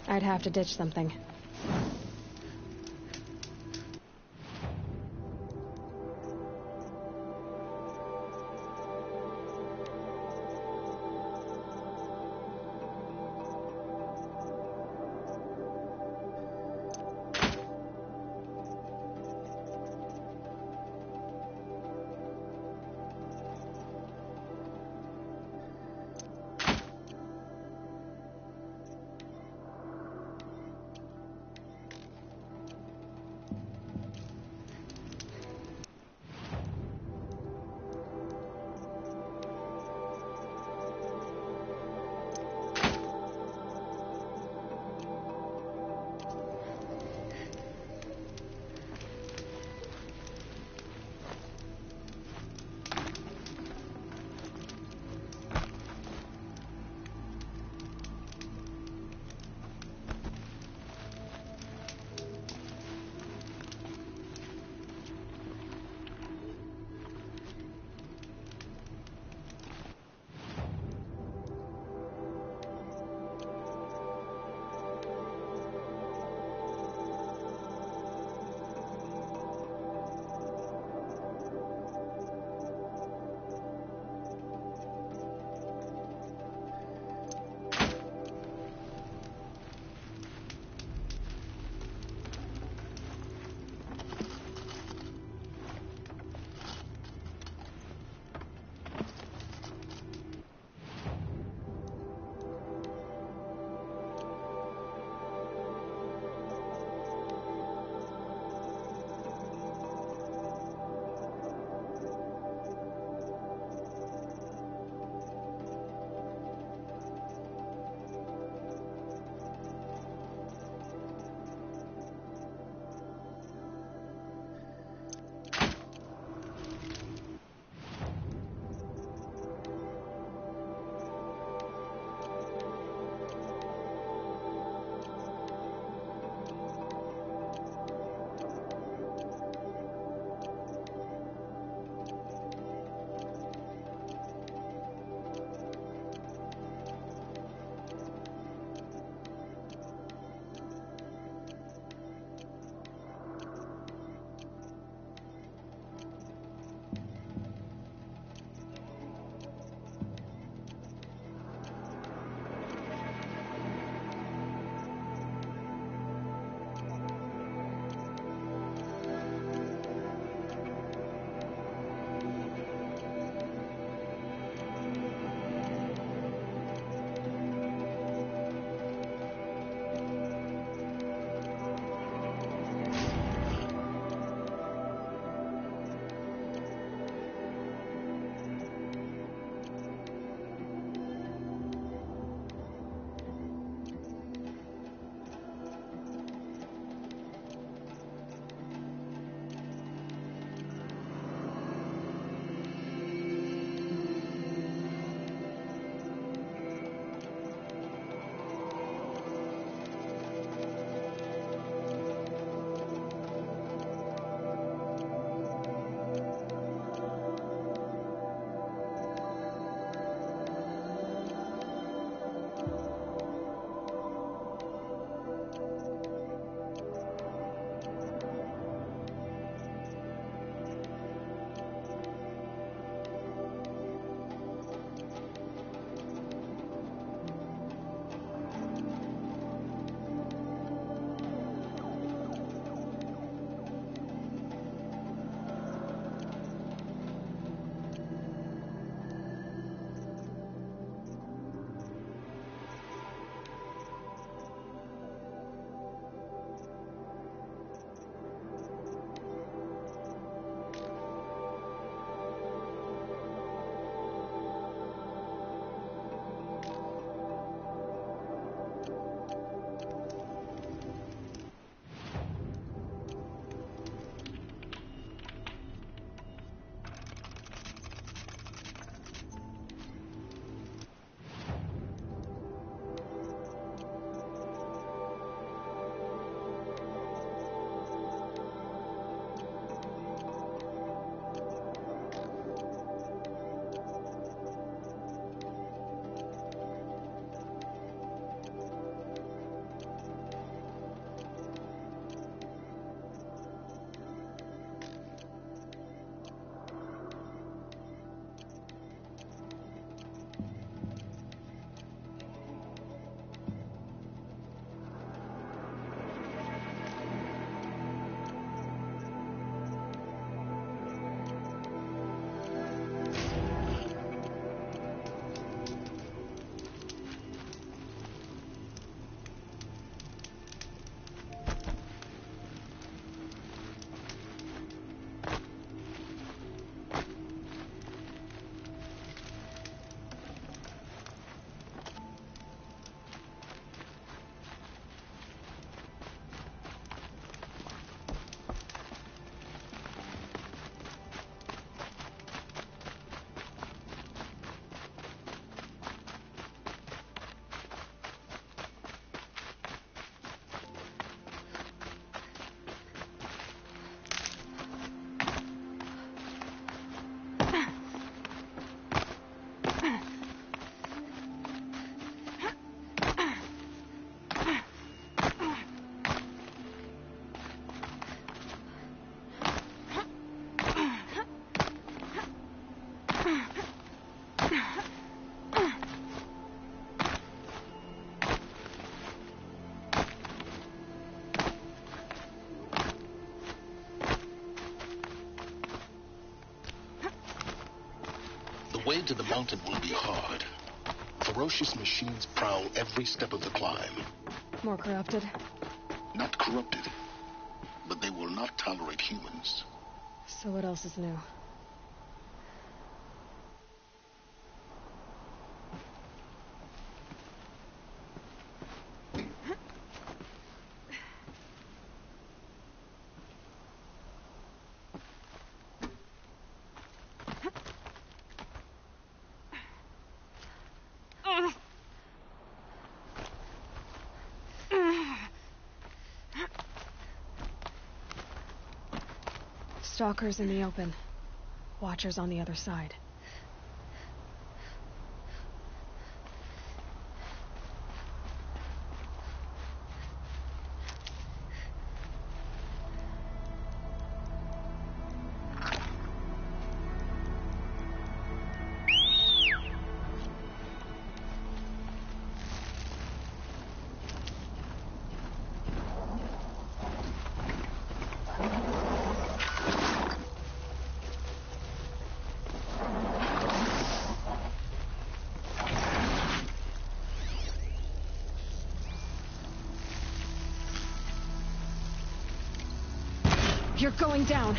I'd have to ditch something. to the mountain will be hard. Ferocious machines prowl every step of the climb. More corrupted? Not corrupted, but they will not tolerate humans. So what else is new? Stalkers in the open. Watchers on the other side. You're going down.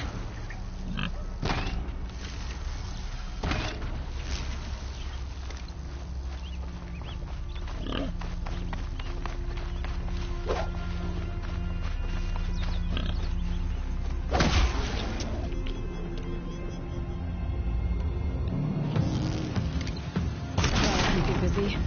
Keep you busy.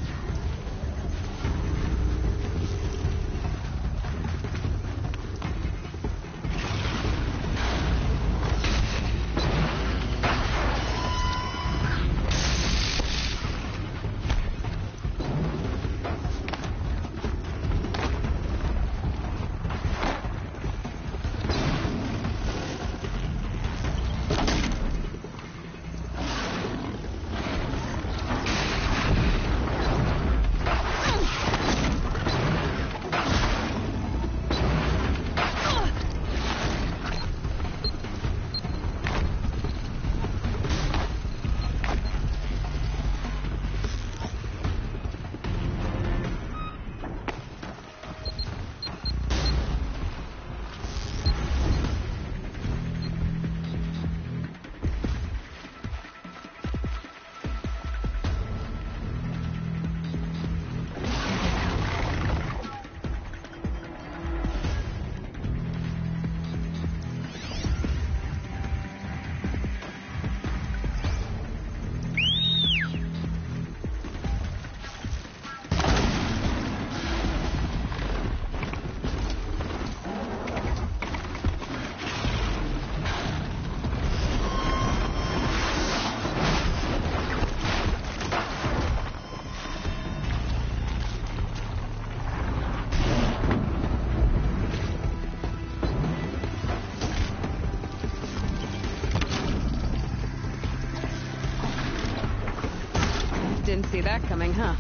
Didn't see that coming, huh?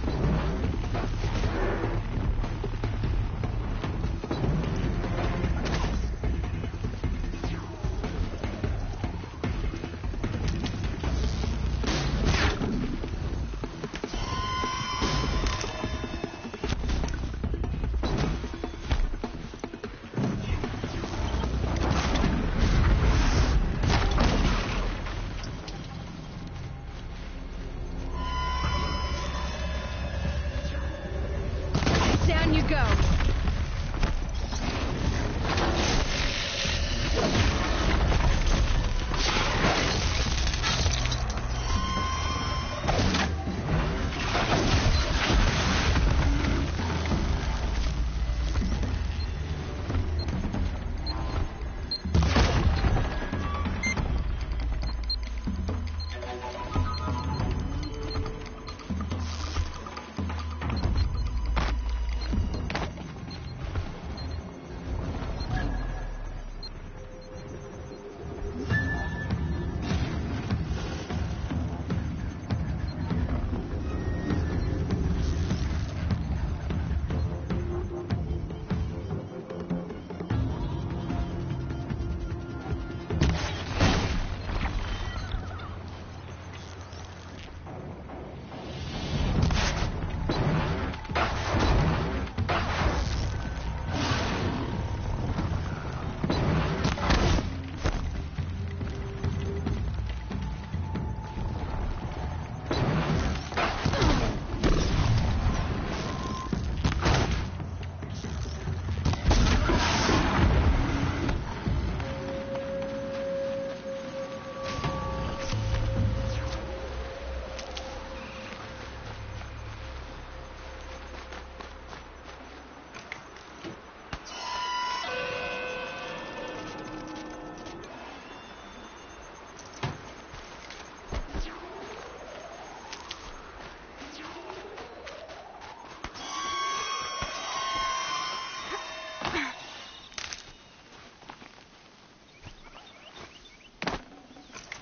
Down you go.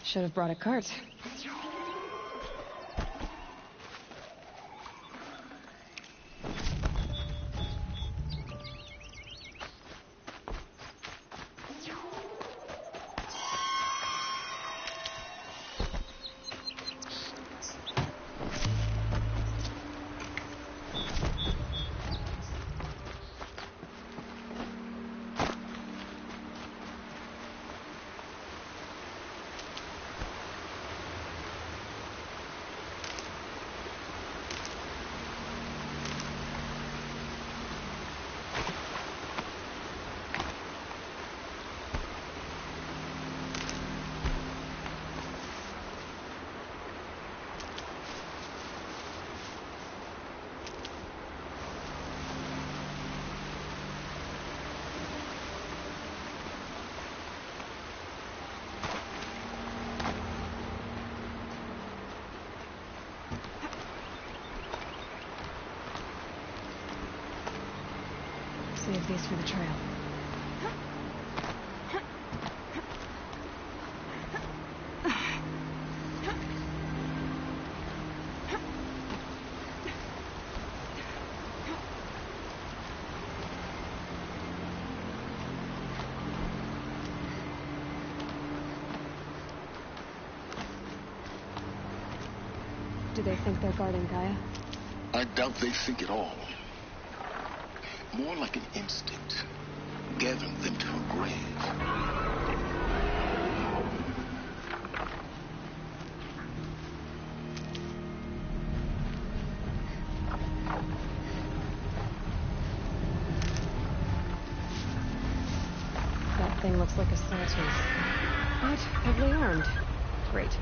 Should have brought a cart. Save these for the trail. Do they think they're guarding Gaia? I doubt they think at all. More like an instinct, gathering them to her grave. That thing looks like a sawtooth, but heavily armed. Great.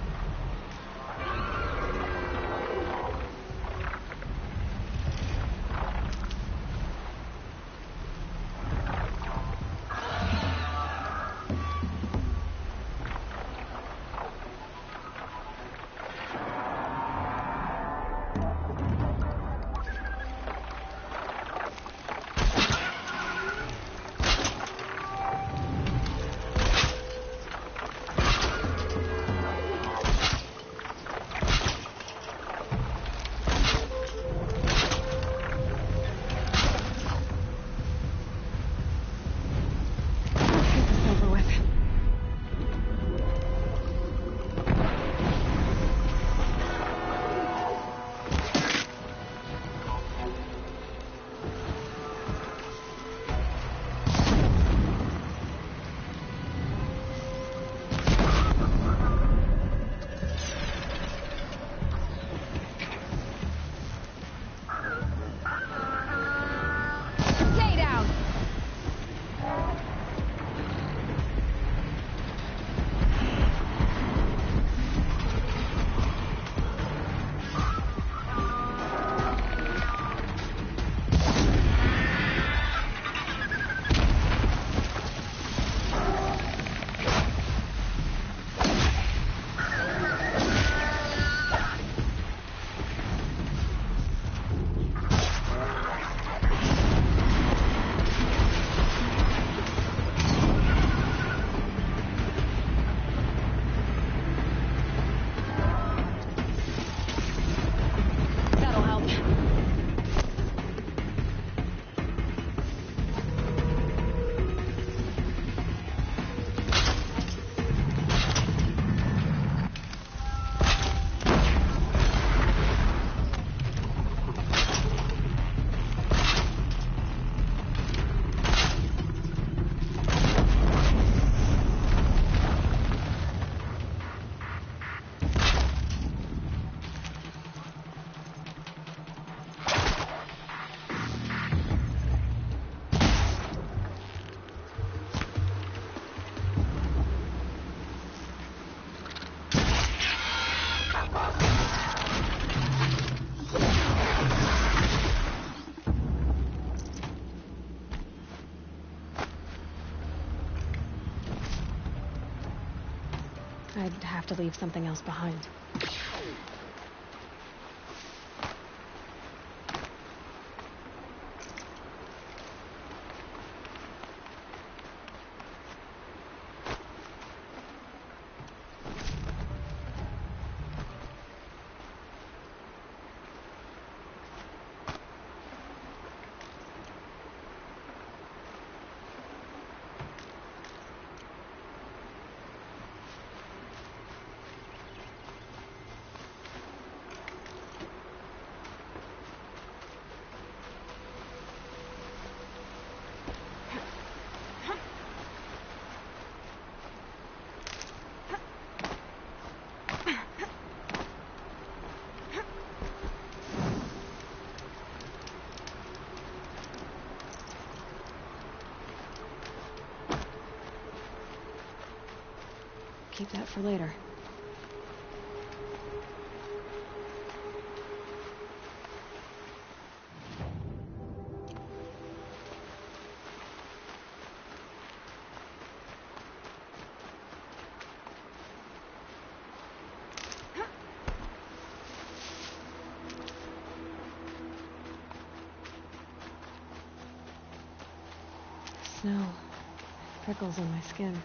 I'd have to leave something else behind. keep that for later. Snow. Prickles on my skin.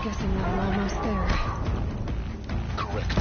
Guessing that I'm almost there. Correct.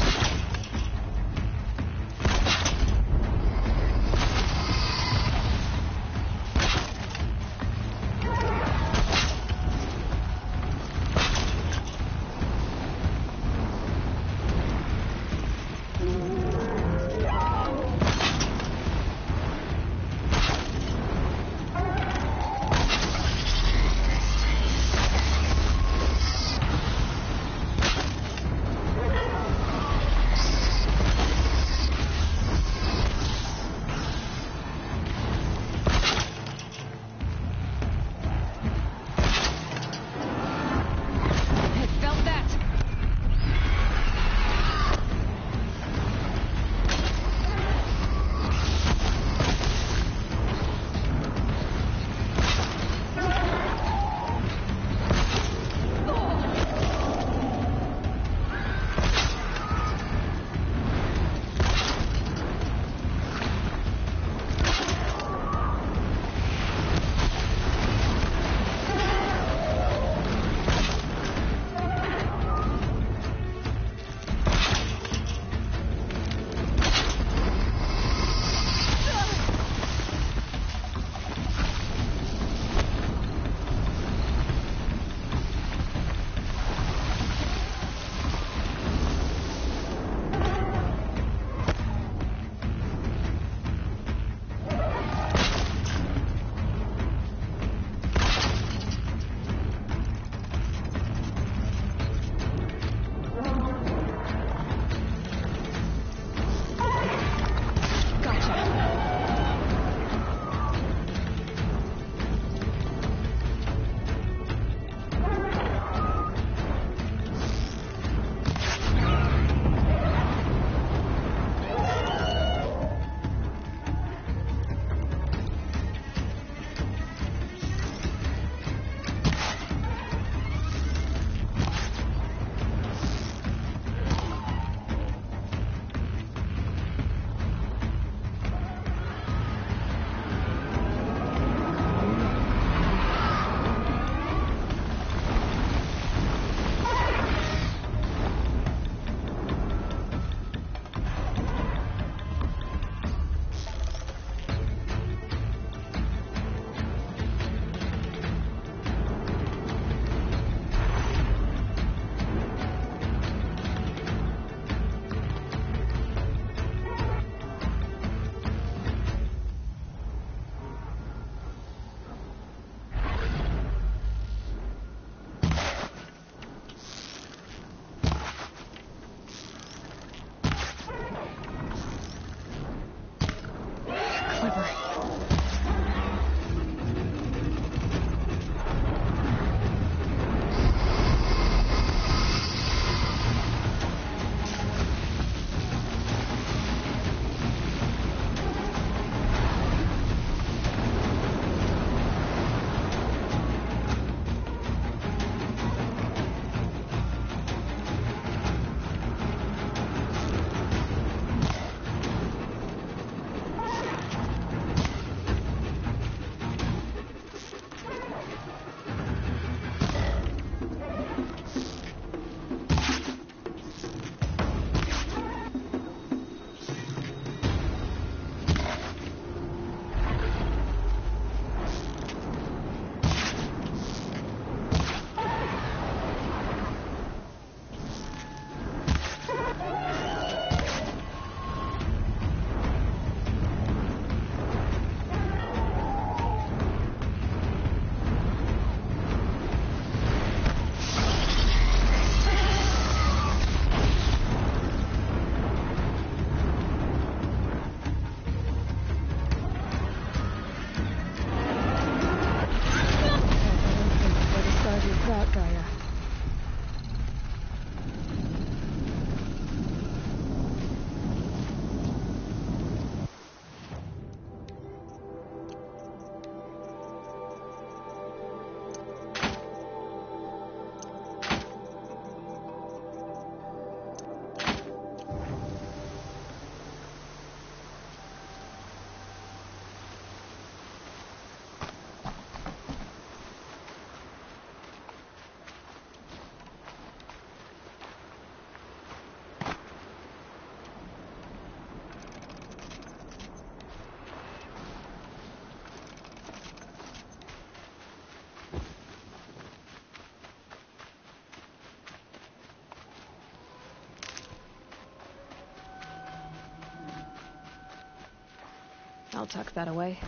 I'll tuck that away.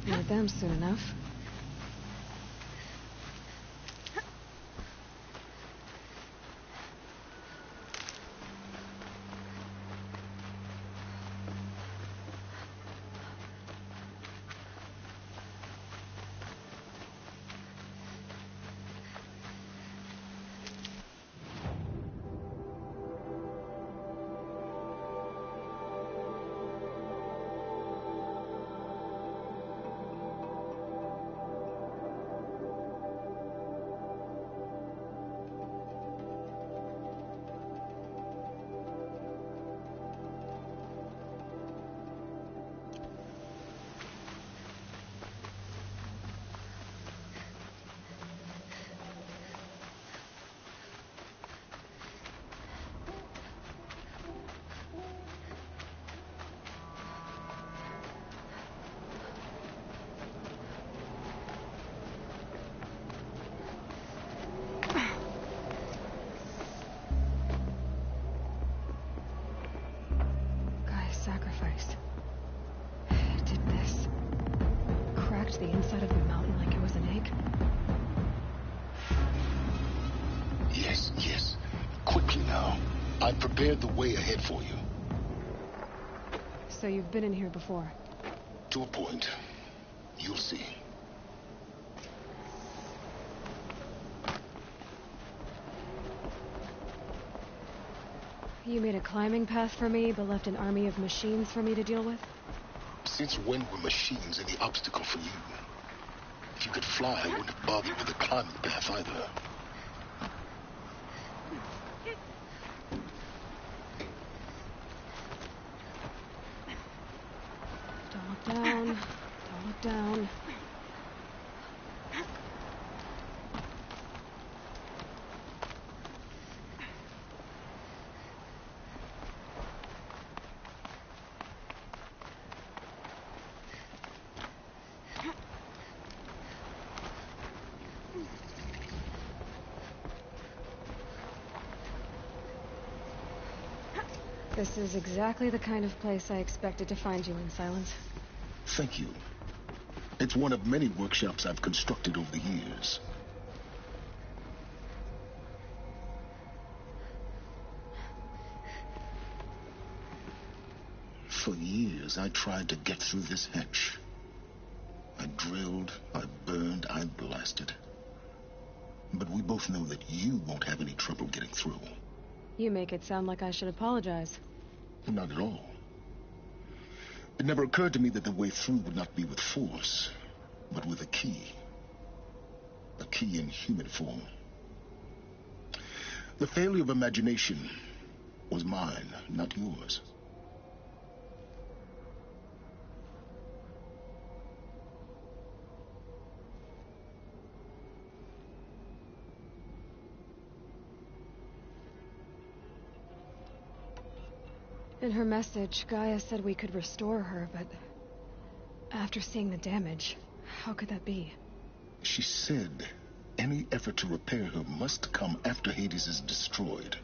Need them soon enough. Sacrifice. It did this. Cracked the inside of the mountain like it was an egg. Yes, yes. Quickly now. I've prepared the way ahead for you. So you've been in here before? To a point. You'll see. You made a climbing path for me, but left an army of machines for me to deal with? Since when were machines any obstacle for you? If you could fly, I wouldn't have bothered with the climbing path either. Don't look down. Don't look down. This is exactly the kind of place I expected to find you in, Silence. Thank you. It's one of many workshops I've constructed over the years. For years, I tried to get through this hatch. I drilled, I burned, I blasted. But we both know that you won't have any trouble getting through. You make it sound like I should apologize. Not at all. It never occurred to me that the way through would not be with force, but with a key. A key in human form. The failure of imagination was mine, not yours. In her message, Gaia said we could restore her, but after seeing the damage, how could that be? She said any effort to repair her must come after Hades is destroyed.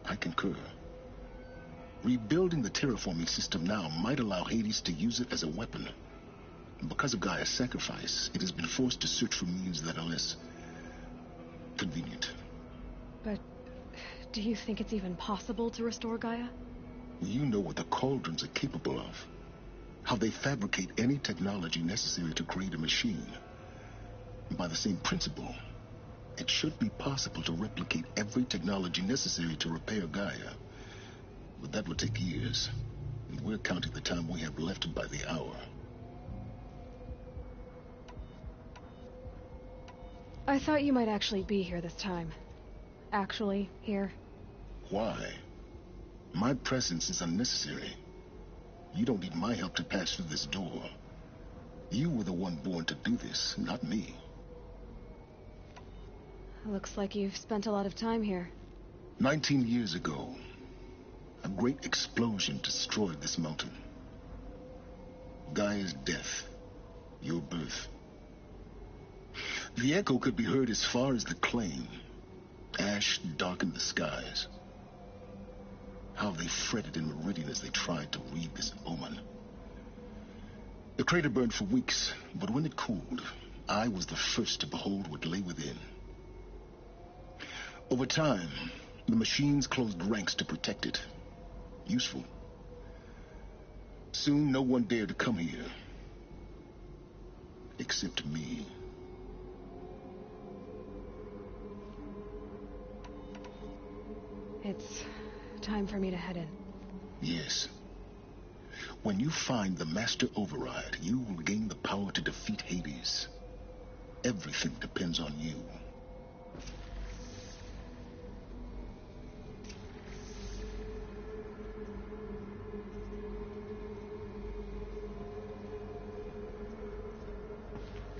I concur. Rebuilding the terraforming system now might allow Hades to use it as a weapon. Because of Gaia's sacrifice, it has been forced to search for means that are less convenient. But do you think it's even possible to restore Gaia? You know what the Cauldrons are capable of. How they fabricate any technology necessary to create a machine. And by the same principle, it should be possible to replicate every technology necessary to repair Gaia. But that would take years. And we're counting the time we have left by the hour. I thought you might actually be here this time. Actually, here. Why? My presence is unnecessary. You don't need my help to pass through this door. You were the one born to do this, not me. Looks like you've spent a lot of time here. 19 years ago, a great explosion destroyed this mountain. Gaia's death, your birth. The echo could be heard as far as the claim. Ash darkened the skies. How they fretted in Meridian as they tried to read this omen. The crater burned for weeks, but when it cooled, I was the first to behold what lay within. Over time, the machines closed ranks to protect it. Useful. Soon, no one dared to come here. Except me. It's time for me to head in. Yes. When you find the Master Override, you will gain the power to defeat Hades. Everything depends on you.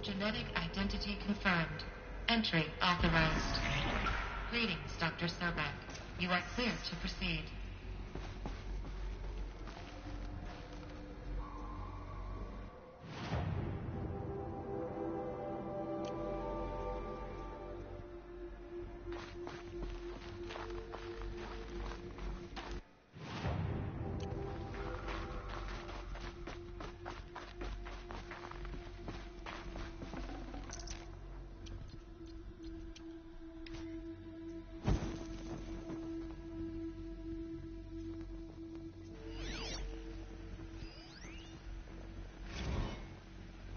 Genetic identity confirmed. Entry authorized. Greetings, Dr. Sobek. You are clear to proceed.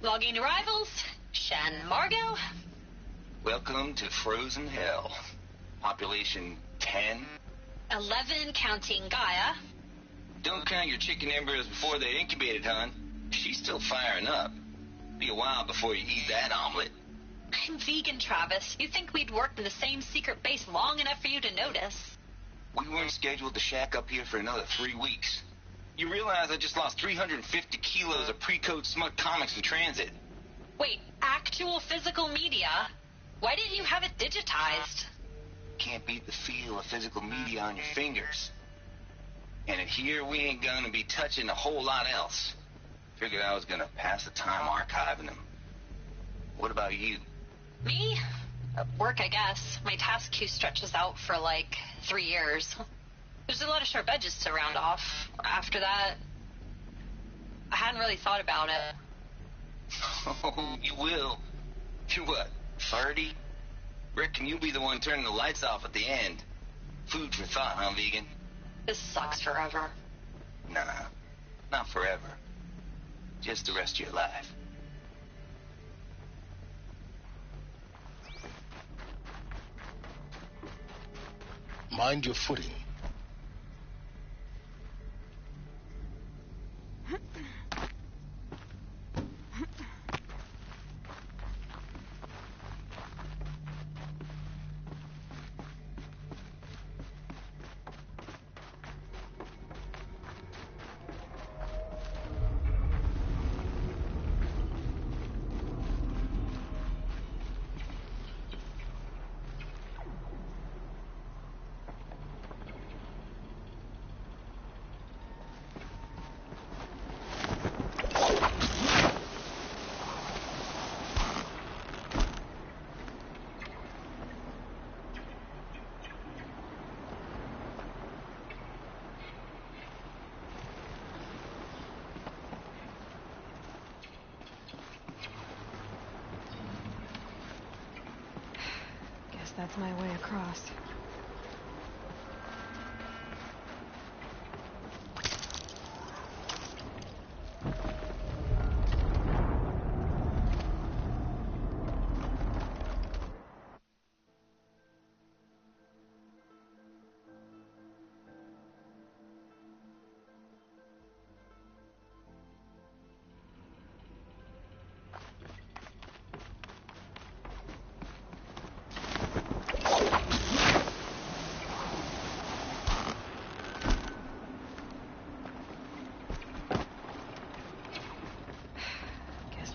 Logging arrivals. Shan Margot. Welcome to Frozen Hell. Population 10. 11 counting Gaia. Don't count your chicken embryos before they're incubated, hon. She's still firing up. Be a while before you eat that omelet. I'm vegan, Travis. You think we'd worked in the same secret base long enough for you to notice? We weren't scheduled to shack up here for another 3 weeks. You realize I just lost 350 kilos of pre-code smut comics in transit. Wait, actual physical media? Why didn't you have it digitized? Can't beat the feel of physical media on your fingers. And in here, we ain't gonna be touching a whole lot else. Figured I was gonna pass the time archiving them. What about you? Me? Work, I guess. My task queue stretches out for like 3 years. There's a lot of sharp edges to round off. After that, I hadn't really thought about it. Oh, you will. You're what, 30? Reckon you'll be the one turning the lights off at the end. Food for thought, huh, vegan? This sucks forever. Nah, not forever. Just the rest of your life. Mind your footing. That's my way across.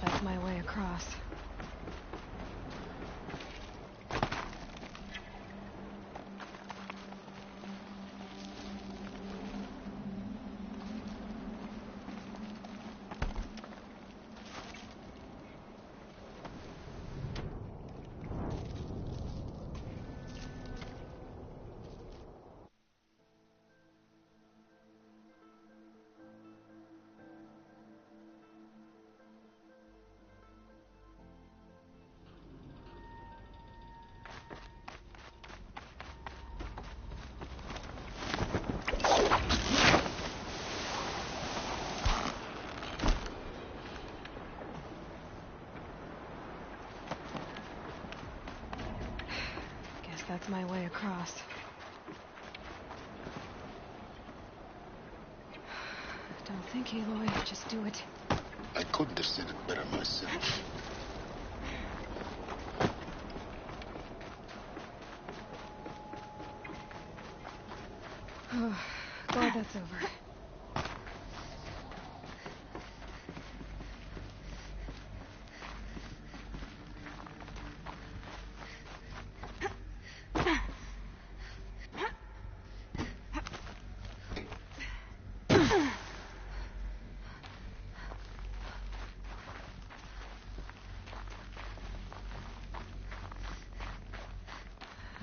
that's my way across. That's my way across. Don't think, Aloy. Just do it. I couldn't have said it better myself. Oh, glad that's over.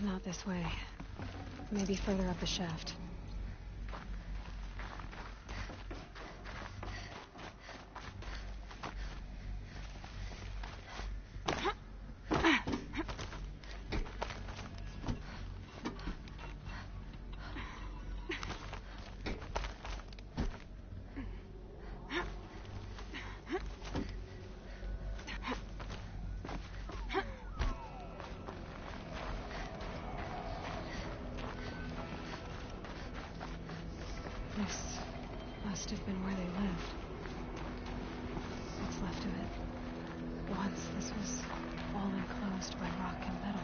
Not this way. Maybe further up the shaft. This must have been where they lived. What's left of it. Once this was all enclosed by rock and metal.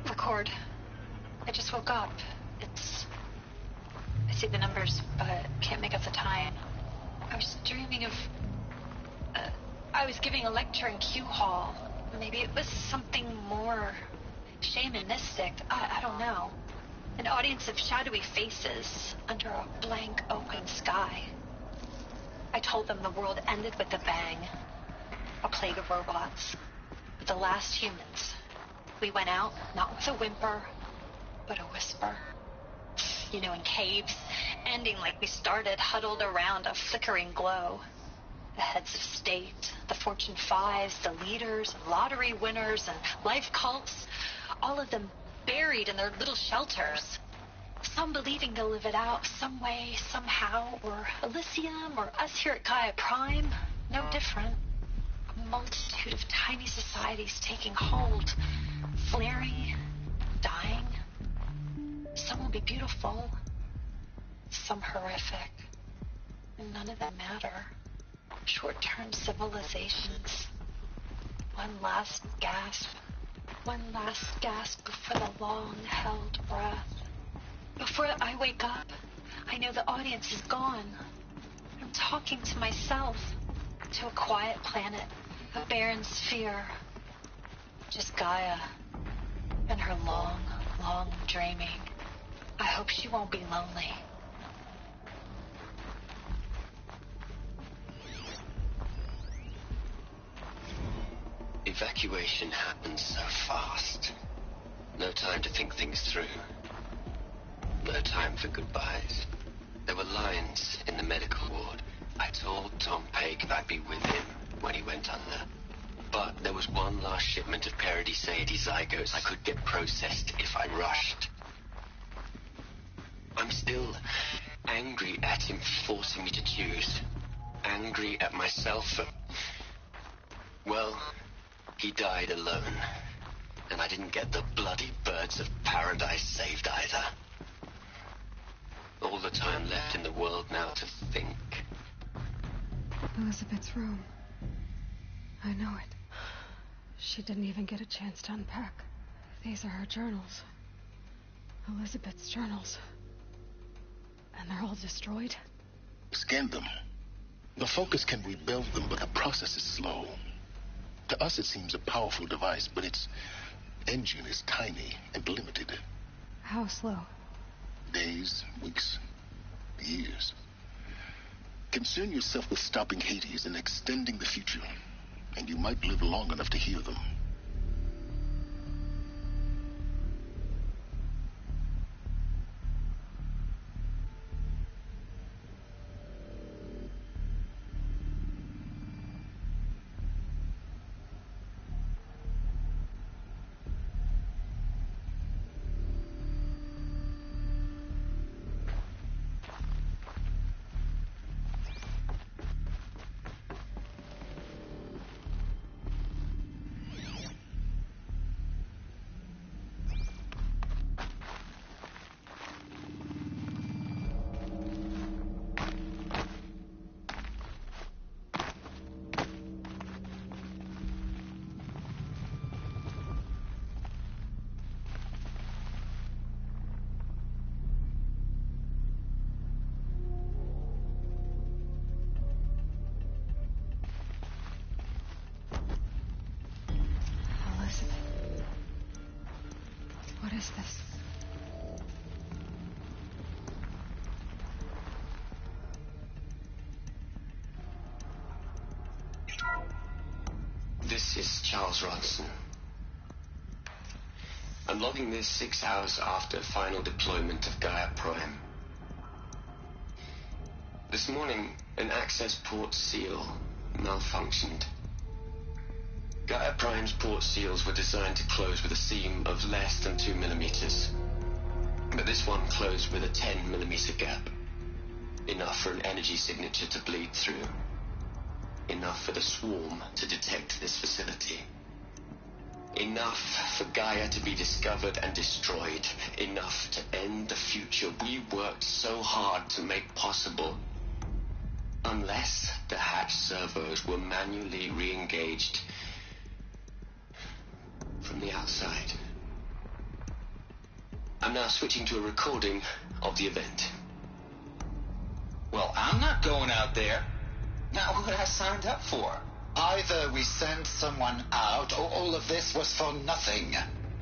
Record. I just woke up. I see the numbers, but can't make out the time. I was dreaming of... I was giving a lecture in Q Hall. Maybe it was something more shamanistic. I don't know. An audience of shadowy faces under a blank open sky. I told them the world ended with a bang. A plague of robots. The last humans. We went out, not with a whimper, but a whisper. You know, in caves, ending like we started, huddled around a flickering glow. The heads of state, the Fortune 5s, the leaders, lottery winners, and life cults, all of them buried in their little shelters. Some believing they'll live it out some way, somehow, or Elysium, or us here at Gaia Prime, no different. A multitude of tiny societies taking hold, flaring, dying. Some will be beautiful, some horrific, and none of them matter. Short-term civilizations. One last gasp before the long-held breath. Before I wake up, I know the audience is gone. I'm talking to myself, to a quiet planet, a barren sphere. Just Gaia, and her long, long dreaming. I hope she won't be lonely. Evacuation happens so fast. No time to think things through. No time for goodbyes. There were lines in the medical ward. I told Tom Paik I'd be with him when he went under. But there was one last shipment of Paradiseidae zygotes I could get processed if I rushed. I'm still angry at him for forcing me to choose. Angry at myself for... Well, he died alone. And I didn't get the bloody birds of paradise saved either. All the time left in the world now to think. Elizabeth's room. I know it. She didn't even get a chance to unpack. These are her journals. Elizabeth's journals. And they're all destroyed? Scan them. The Focus can rebuild them, but the process is slow. To us, it seems a powerful device, but its engine is tiny and limited. How slow? Days, weeks, years. Concern yourself with stopping Hades and extending the future, and you might live long enough to hear them. What is this? This is Charles Ronson. I'm logging this 6 hours after final deployment of Gaia Prime. This morning, an access port seal malfunctioned. Gaia Prime's port seals were designed to close with a seam of less than 2 millimeters. But this one closed with a 10 millimeter gap. Enough for an energy signature to bleed through. Enough for the swarm to detect this facility. Enough for Gaia to be discovered and destroyed. Enough to end the future we worked so hard to make possible. Unless the hatch servos were manually re-engaged from the outside. I'm now switching to a recording of the event. Well, I'm not going out there. Not what I signed up for. Either we send someone out, or all of this was for nothing.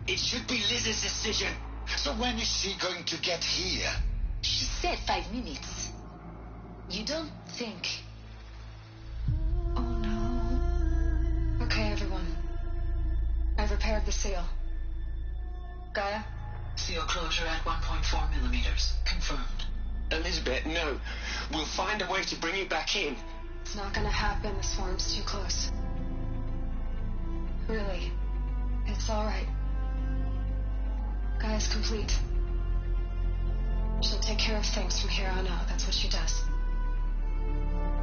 It should be Liz's decision. So when is she going to get here? She said 5 minutes. You don't think... Oh no. Okay, everyone. I've repaired the seal. Gaia? Seal closure at 1.4 millimeters. Confirmed. Elizabeth, no. We'll find a way to bring you back in. It's not gonna happen. The swarm's too close. Really. It's alright. Gaia's complete. She'll take care of things from here on out. That's what she does.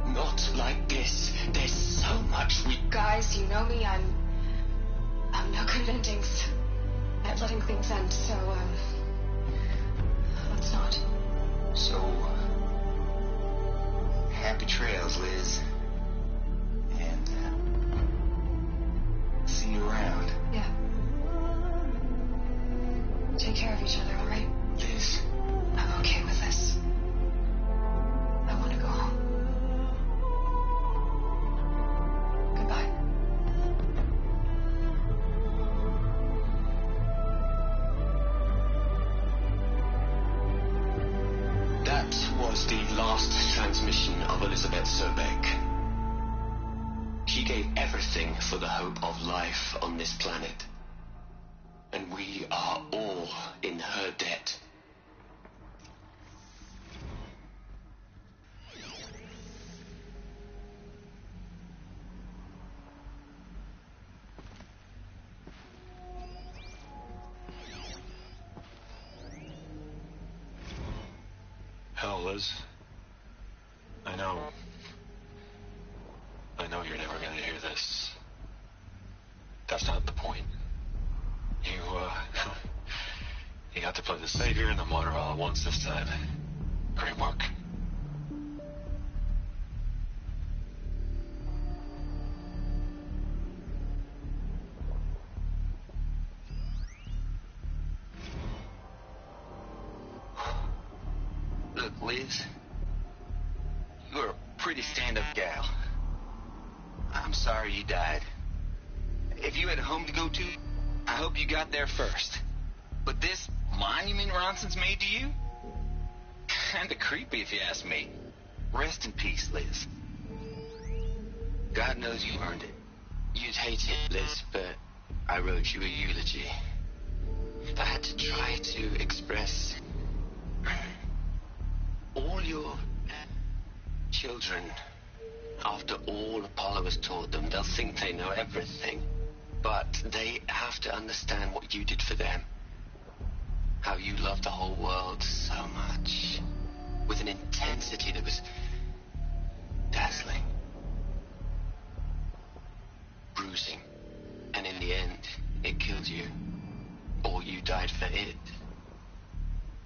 Not like this. There's so much we... Guys, you know me. I'm no good at endings. At letting things end, so, let's not. So, happy trails, Liz. And, see you around. Yeah. Take care of each other, alright? Liz. I'm okay with this. I want to go home. Goodbye. That was the last transmission of Elizabeth Sobeck. She gave everything for the hope of life on this planet. And we are all in her debt. Hell, Liz. I know you're never gonna hear this. That's not the point. You got to play the savior and the martyr all at once this time. Great work. Liz, you're a pretty stand-up gal. I'm sorry you died. If you had a home to go to, I hope you got there first. But this monument Ronson's made to you? Kinda creepy if you ask me. Rest in peace, Liz. God knows you earned it. You'd hate it, Liz, but I wrote you a eulogy. I had to try to express all your children. After all Apollo has taught them, they'll think they know everything. But they have to understand what you did for them. How you loved the whole world so much. With an intensity that was dazzling. Bruising. And in the end, it killed you. Or you died for it.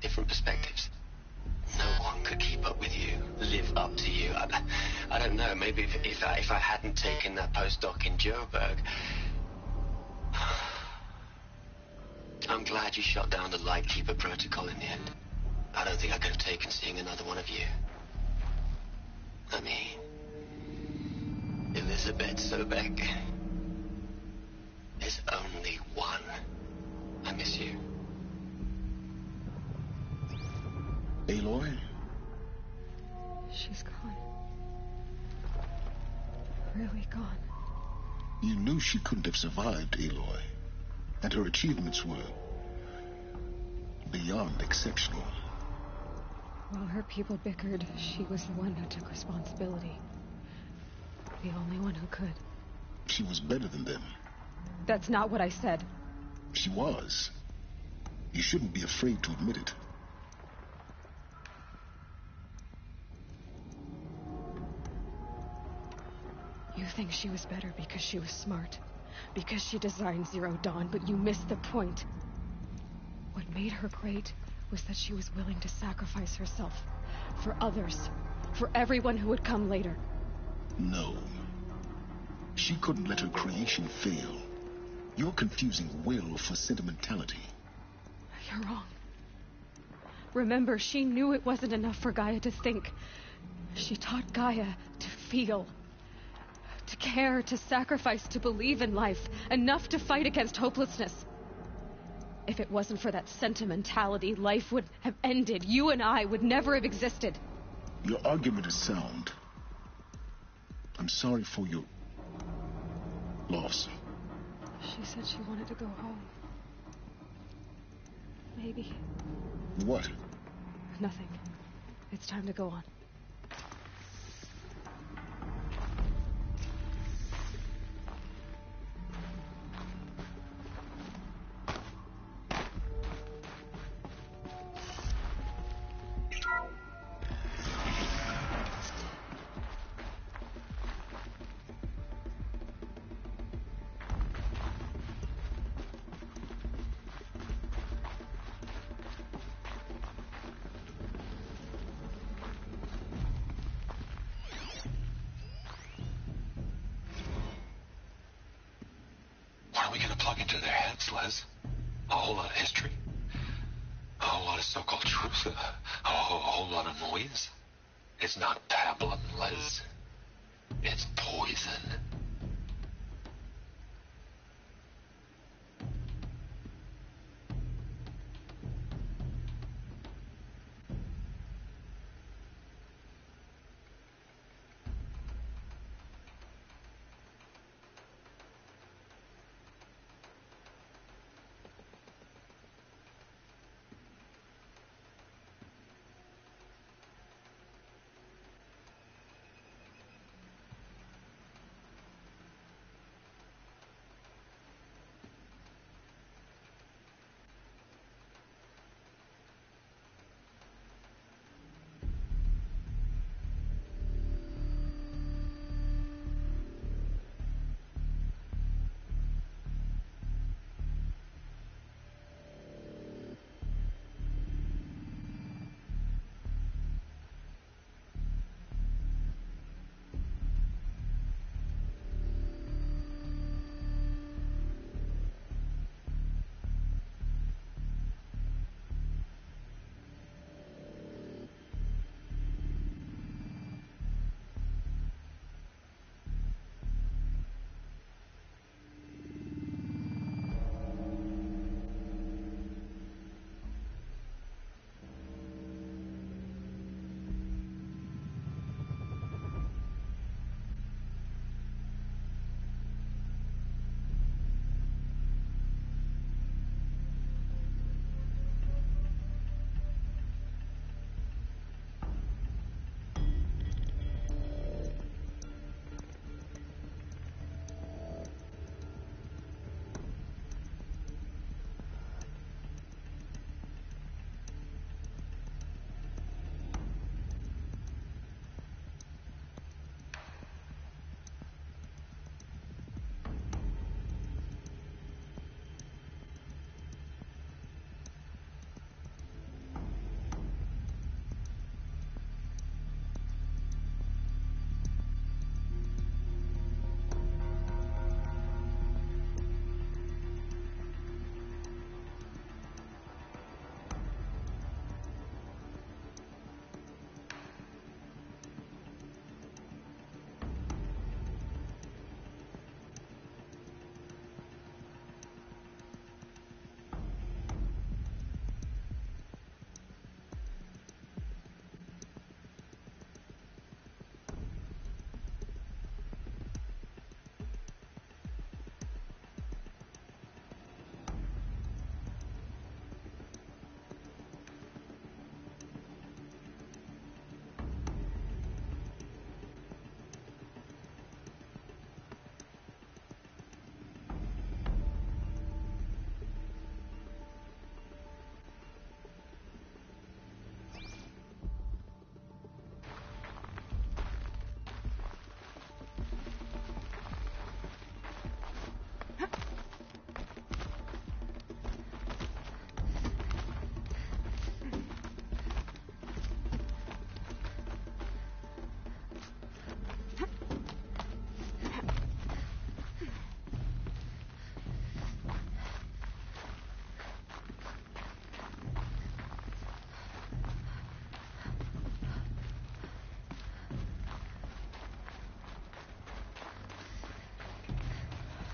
Different perspectives. No one could keep up with you, live up to you. I don't know, maybe if I hadn't taken that postdoc in Joburg. I'm glad you shot down the Lightkeeper protocol in the end. I don't think I could have taken seeing another one of you. I mean, Elizabeth Sobek. There's only one. I miss you. Aloy? She's gone. Really gone. You knew she couldn't have survived, Aloy. And her achievements were beyond exceptional. While her people bickered, she was the one who took responsibility. The only one who could. She was better than them. That's not what I said. She was. You shouldn't be afraid to admit it. You think she was better because she was smart, because she designed Zero Dawn, but you missed the point. What made her great was that she was willing to sacrifice herself for others, for everyone who would come later. No. She couldn't let her creation fail. You're confusing will for sentimentality. You're wrong. Remember, she knew it wasn't enough for Gaia to think. She taught Gaia to feel. To care, to sacrifice, to believe in life, enough to fight against hopelessness. If it wasn't for that sentimentality, life would have ended. You and I would never have existed. Your argument is sound. I'm sorry for your loss. She said she wanted to go home. Maybe. What? Nothing. It's time to go on. What are we going to plug into their heads, Les? A whole lot of history? A whole lot of so-called truth? A whole lot of noise? It's not pablum, Les. It's poison.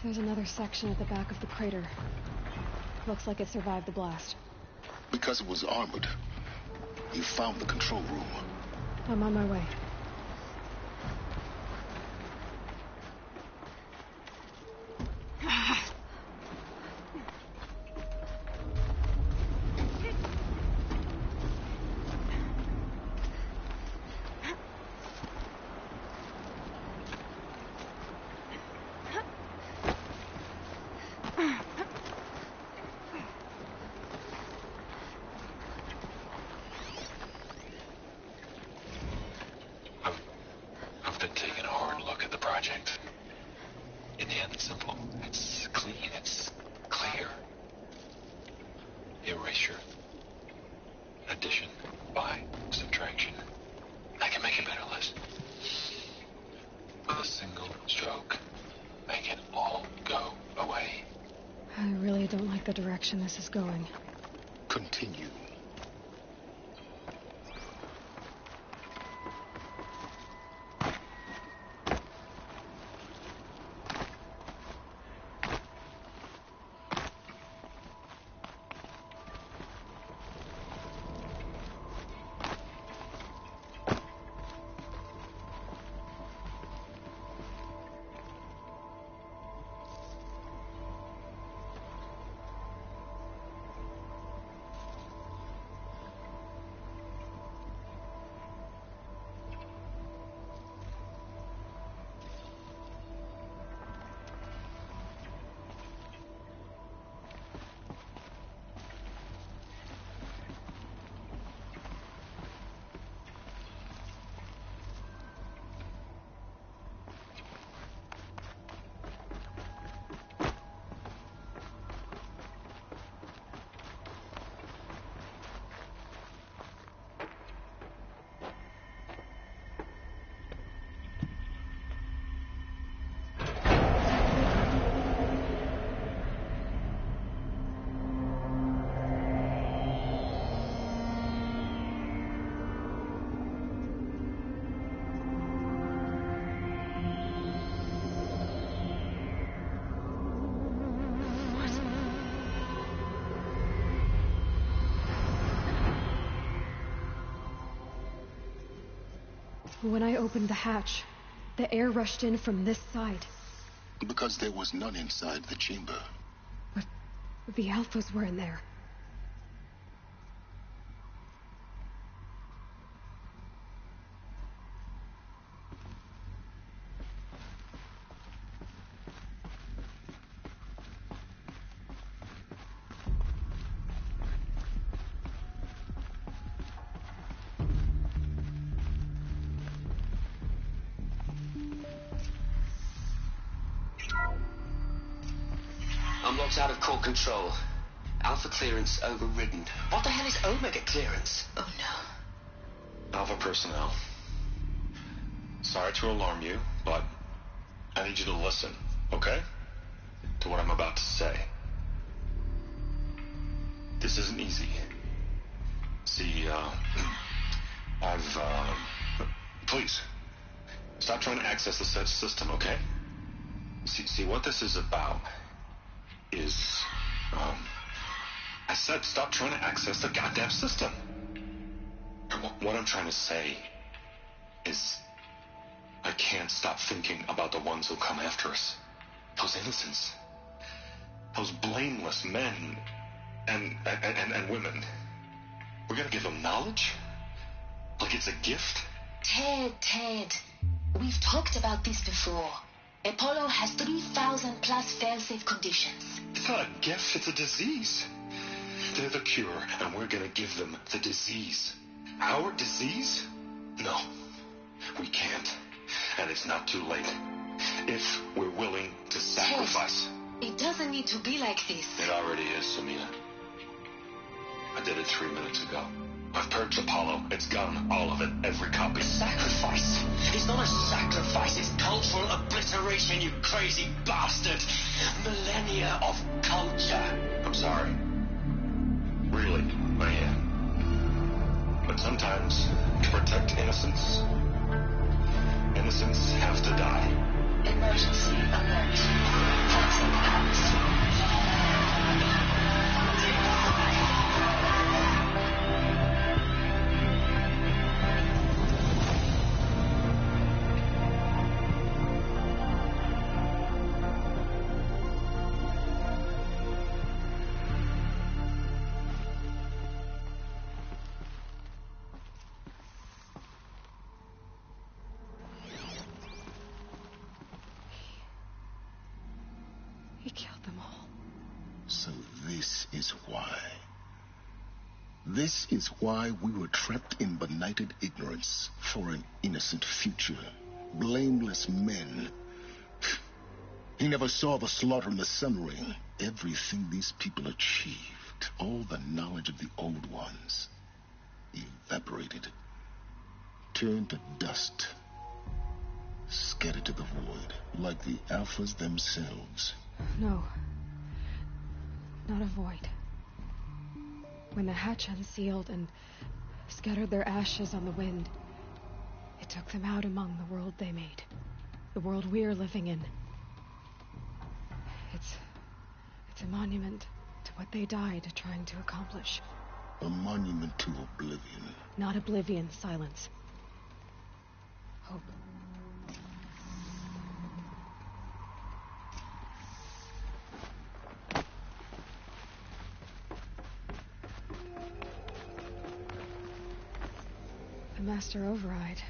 There's another section at the back of the crater. Looks like it survived the blast. Because it was armored. You found the control room. I'm on my way. I've been taking a hard look at the project. In the end, it's simple. It's clean. It's clear. Erasure. Addition. By. Subtraction. I can make it better, Liz. With a single stroke, make it all go away. I really don't like the direction this is going. Continue. When I opened the hatch, the air rushed in from this side. Because there was none inside the chamber. But the Alphas were in there. I'm locked out of core control. Alpha clearance overridden. What the hell is Omega clearance? Oh no. Alpha personnel. Sorry to alarm you, but I need you to listen, okay? To what I'm about to say. This isn't easy. See, please, stop trying to access the system, okay? See, what this is about is, I said stop trying to access the goddamn system. What I'm trying to say is I can't stop thinking about the ones who come after us. Those innocents. Those blameless men and women. We're gonna give them knowledge? Like it's a gift? Ted. We've talked about this before. Apollo has 3,000 plus fail-safe conditions. It's not a gift, it's a disease. They're the cure, and we're gonna give them the disease. Our disease? No, we can't. And it's not too late. If we're willing to sacrifice. Ted, it doesn't need to be like this. It already is, Samina. I did it 3 minutes ago. I've purged Apollo. It's gone. All of it. Every copy. Sacrifice? It's not a sacrifice. It's cultural obliteration, you crazy bastard. Millennia of culture. I'm sorry. Really, I am. But sometimes, to protect innocence, innocents have to die. Emergency alert. He killed them all. So this is why. This is why we were trapped in benighted ignorance for an innocent future. Blameless men. He never saw the slaughter in the Sun Ring. Everything these people achieved, all the knowledge of the old ones, evaporated, turned to dust, scattered to the void, like the Alphas themselves. No. Not a void. When the hatch unsealed and scattered their ashes on the wind, it took them out among the world they made. The world we're living in. It's a monument to what they died trying to accomplish. A monument to oblivion. Not oblivion, silence. Hope. The Master Override.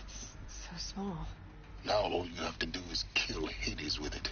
It's so small. Now all you have to do is kill Hades with it.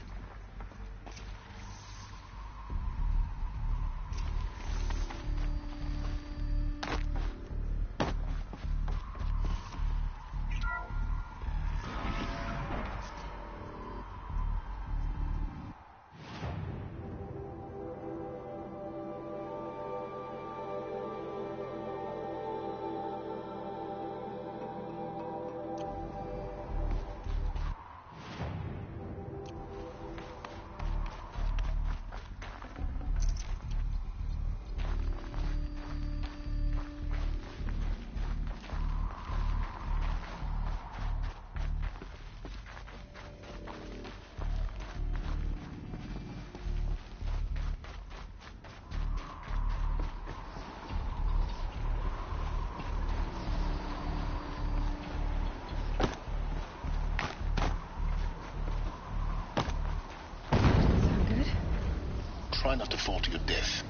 Try not to fall to your death.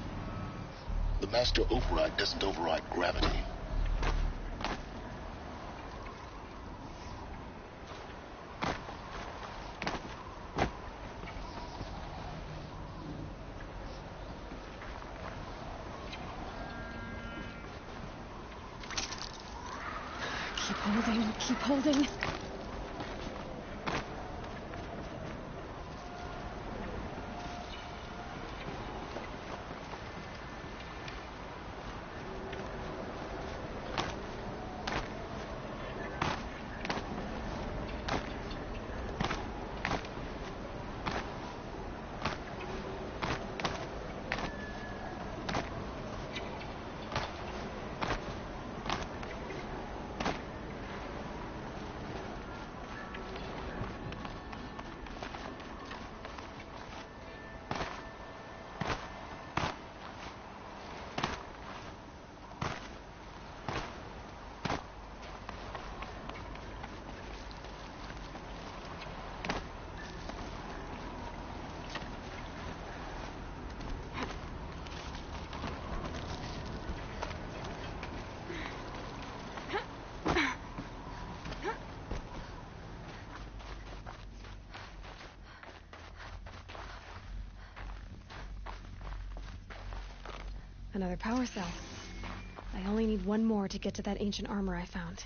The Master Override doesn't override gravity. Keep holding, keep holding. Another power cell. I only need one more to get to that ancient armor I found.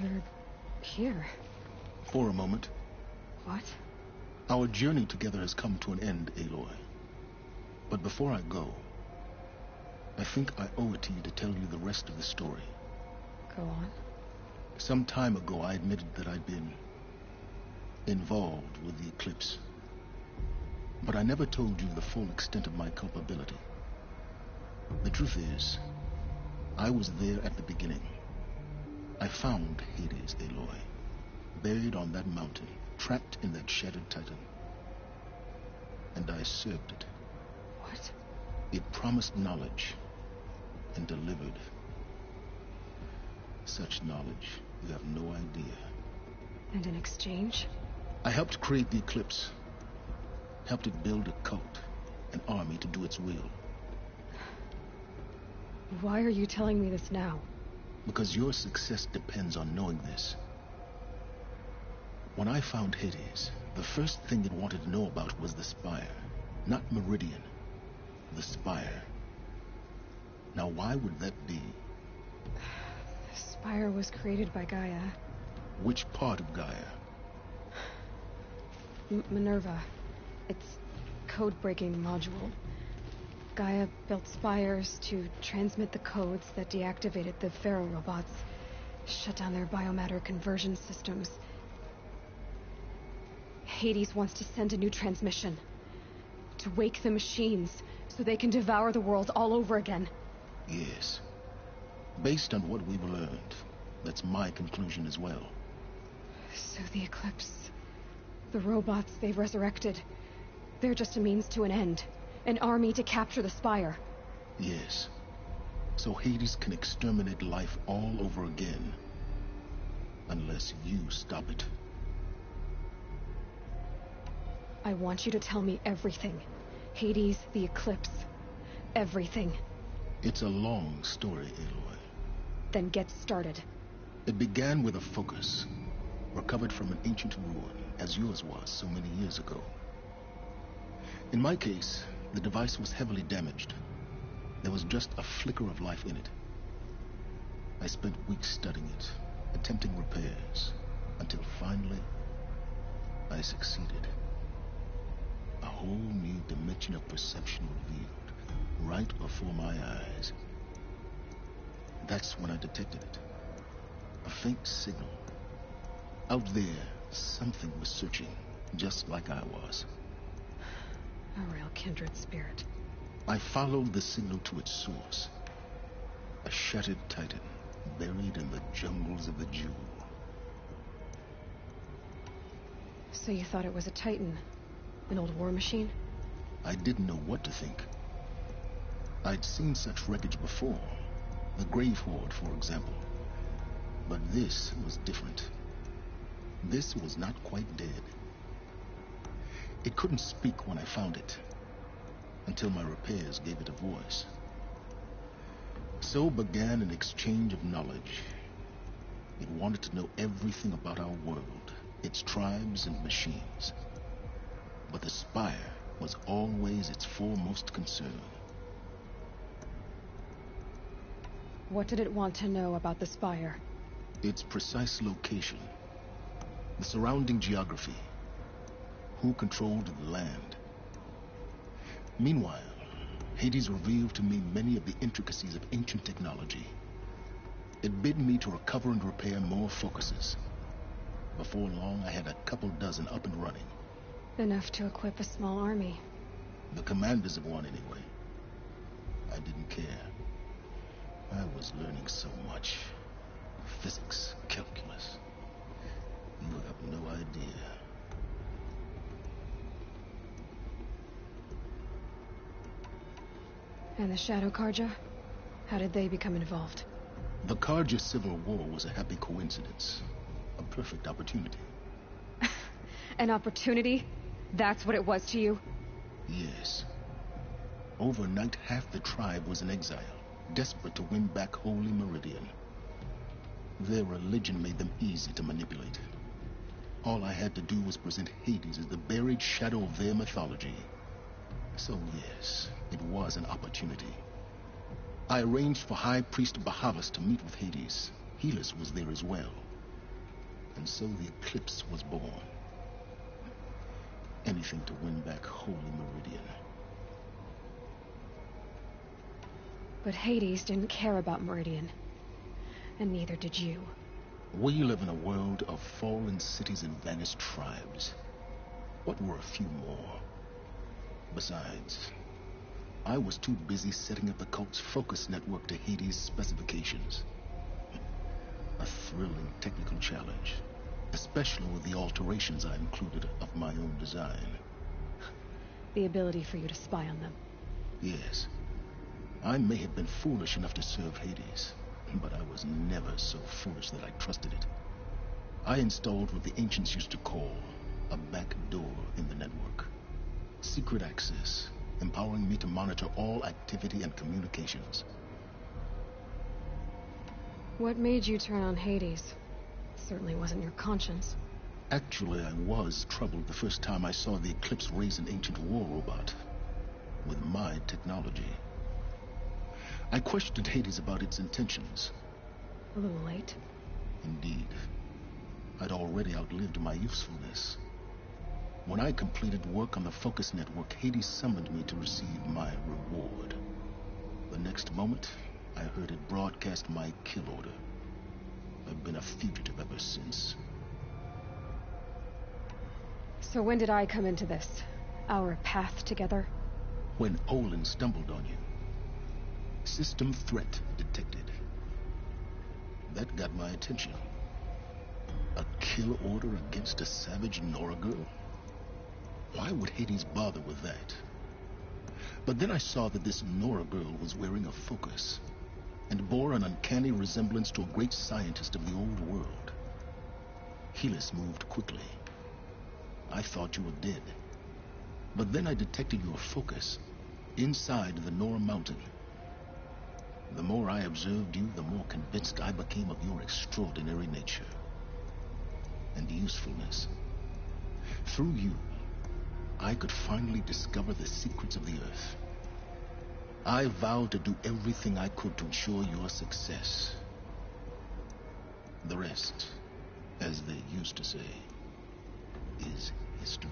You're here. For a moment. What? Our journey together has come to an end, Aloy. But before I go, I think I owe it to you to tell you the rest of the story. Go on. Some time ago, I admitted that I'd been involved with the eclipse. But I never told you the full extent of my culpability. The truth is, I was there at the beginning. I found Hades, Aloy, buried on that mountain, trapped in that shattered titan. And I served it. What? It promised knowledge and delivered. Such knowledge, you have no idea. And in exchange? I helped create the eclipse. Helped it build a cult, an army to do its will. Why are you telling me this now? Because your success depends on knowing this. When I found Hades, the first thing it wanted to know about was the Spire. Not Meridian. The Spire. Now why would that be? The Spire was created by Gaia. Which part of Gaia? Minerva. Its code-breaking module. Gaia built spires to transmit the codes that deactivated the Pharaoh robots, shut down their biomatter conversion systems. Hades wants to send a new transmission to wake the machines so they can devour the world all over again. Yes. Based on what we've learned, that's my conclusion as well. So the Eclipse, the robots they've resurrected, they're just a means to an end. An army to capture the Spire. Yes. So Hades can exterminate life all over again. Unless you stop it. I want you to tell me everything. Hades, the Eclipse. Everything. It's a long story, Aloy. Then get started. It began with a focus. Recovered from an ancient ruin, as yours was so many years ago. In my case, the device was heavily damaged. There was just a flicker of life in it. I spent weeks studying it, attempting repairs, until finally, I succeeded. A whole new dimension of perception revealed, right before my eyes. That's when I detected it. A faint signal. Out there, something was searching, just like I was. A real kindred spirit. I followed the signal to its source. A shattered titan, buried in the jungles of the Jewel. So you thought it was a titan? An old war machine? I didn't know what to think. I'd seen such wreckage before. The Grave Horde, for example. But this was different. This was not quite dead. It couldn't speak when I found it, until my repairs gave it a voice. So began an exchange of knowledge. It wanted to know everything about our world, its tribes and machines. But the Spire was always its foremost concern. What did it want to know about the Spire? Its precise location, the surrounding geography, who controlled the land. Meanwhile, Hades revealed to me many of the intricacies of ancient technology. It bid me to recover and repair more focuses. Before long, I had a couple dozen up and running. Enough to equip a small army. The commanders of one, anyway. I didn't care. I was learning so much. Physics, calculus. You have no idea. And the Shadow Karja? How did they become involved? The Karja Civil War was a happy coincidence. A perfect opportunity. An opportunity? That's what it was to you? Yes. Overnight, half the tribe was in exile, desperate to win back Holy Meridian. Their religion made them easy to manipulate. All I had to do was present Hades as the buried shadow of their mythology. So yes, it was an opportunity. I arranged for High Priest Bahavas to meet with Hades. Helis was there as well. And so the Eclipse was born. Anything to win back Holy Meridian. But Hades didn't care about Meridian. And neither did you. We live in a world of fallen cities and vanished tribes. What were a few more? Besides, I was too busy setting up the cult's focus network to Hades' specifications. A thrilling technical challenge, especially with the alterations I included of my own design. The ability for you to spy on them. Yes. I may have been foolish enough to serve Hades, but I was never so foolish that I trusted it. I installed what the ancients used to call a back door in the network. Secret access, empowering me to monitor all activity and communications. What made you turn on Hades? Certainly wasn't your conscience. Actually, I was troubled the first time I saw the Eclipse raise an ancient war robot with my technology. I questioned Hades about its intentions. A little late. Indeed. I'd already outlived my usefulness. When I completed work on the Focus Network, Hades summoned me to receive my reward. The next moment, I heard it broadcast my kill order. I've been a fugitive ever since. So when did I come into this? Our path together? When Olin stumbled on you. System threat detected. That got my attention. A kill order against a savage Nora girl? Why would Hades bother with that? But then I saw that this Nora girl was wearing a focus and bore an uncanny resemblance to a great scientist of the old world. Helis moved quickly. I thought you were dead. But then I detected your focus inside the Nora mountain. The more I observed you, the more convinced I became of your extraordinary nature and usefulness. Through you, I could finally discover the secrets of the Earth. I vowed to do everything I could to ensure your success. The rest, as they used to say, is history.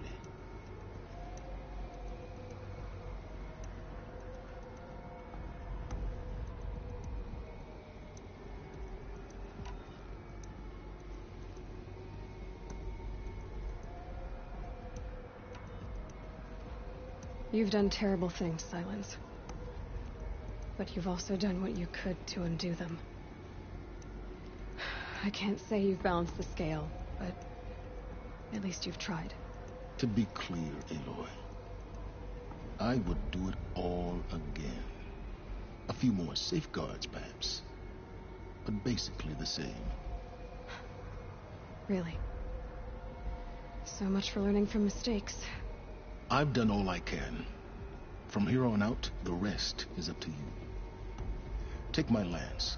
You've done terrible things, Silence. But you've also done what you could to undo them. I can't say you've balanced the scale, but at least you've tried. To be clear, Aloy, I would do it all again. A few more safeguards, perhaps, but basically the same. Really? So much for learning from mistakes. I've done all I can. From here on out, the rest is up to you. Take my lance.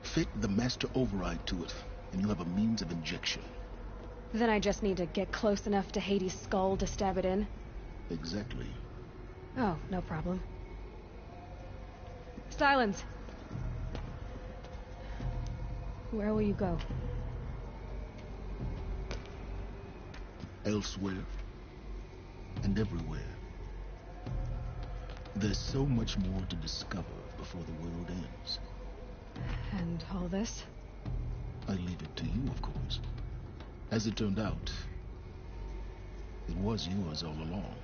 Fit the master override to it, and you have a means of injection. Then I just need to get close enough to Hades' skull to stab it in? Exactly. Oh, no problem. Silence! Where will you go? Elsewhere. And everywhere. There's so much more to discover before the world ends. And all this? I leave it to you, of course. As it turned out, it was yours all along.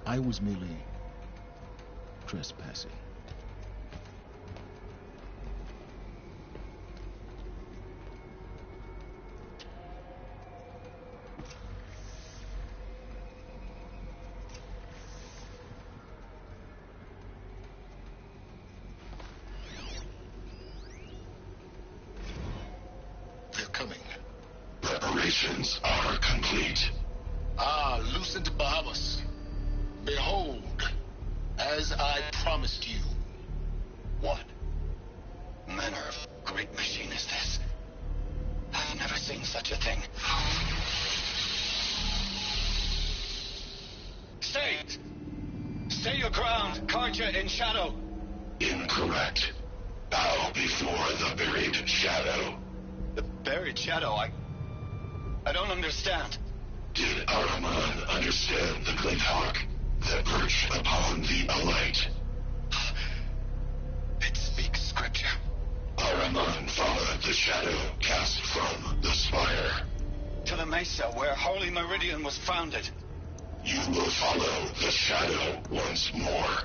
I was merely trespassing. Preparations are complete. Ah, Lucent Bahavas. Behold, as I promised you. What manner of great machine is this? I've never seen such a thing. Stay! Stay your ground, Karja in shadow. Incorrect. Bow before the buried shadow. The buried shadow, I don't understand. Did Araman understand the Glint Hawk that perched upon the alight? It speaks scripture. Araman followed the shadow cast from the spire. To the mesa where Holy Meridian was founded. You will follow the shadow once more.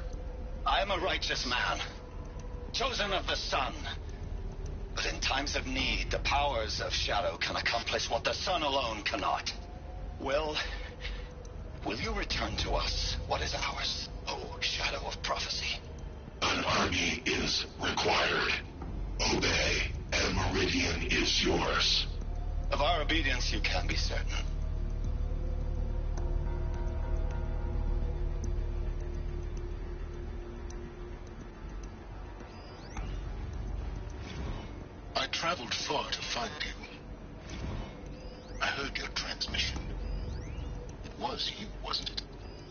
I am a righteous man, chosen of the sun. But in times of need, the powers of shadow can accomplish what the sun alone cannot. Will you return to us what is ours, O shadow of prophecy? An army is required. Obey, and Meridian is yours. Of our obedience you can be certain. I traveled far to find you. I heard your transmission. It was you, wasn't it?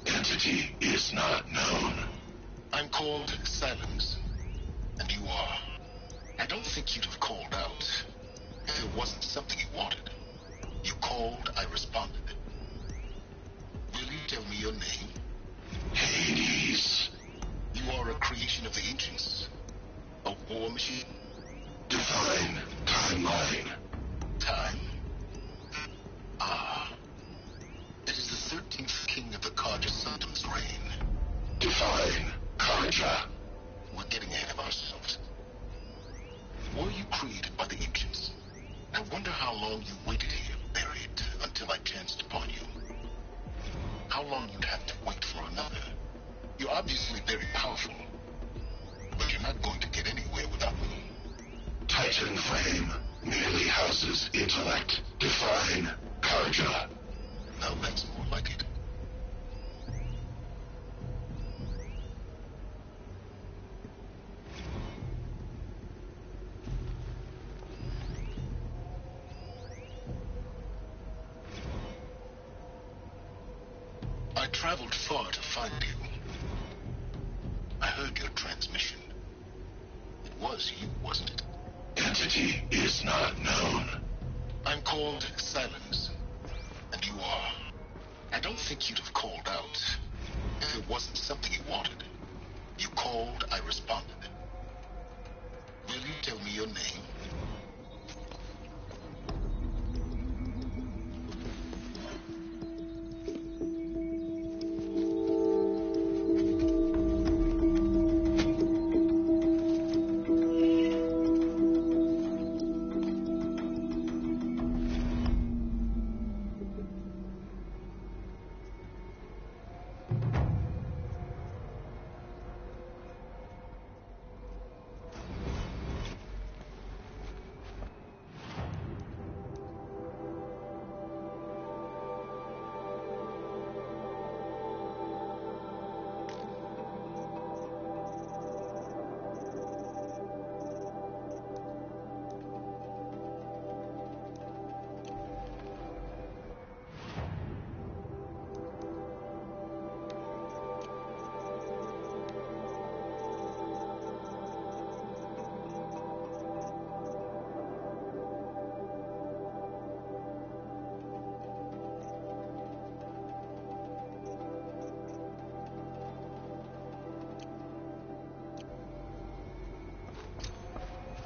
Entity is not known. I'm called Silence, and you are. I don't think you'd have called out if it wasn't something you wanted. You called, I responded. Will you tell me your name? Hades. You are a creation of the ancients. A war machine? Divine timeline. Time? Ah. It is the 13th king of the Karja Sultan's reign. Divine Karja. We're getting ahead of ourselves. Were you created by the ancients? I wonder how long you waited here, buried, until I chanced upon you. How long you'd have to wait for another. You're obviously very powerful, but you're not going to get anywhere without me. Titan Flame merely houses intellect. Define Karja. Now that's more like it. I traveled far to find you. I heard your transmission. It was you, wasn't it? Entity is not known. I'm called Silence, and you are. I don't think you'd have called out if it wasn't something you wanted. You called, I responded. Will you tell me your name?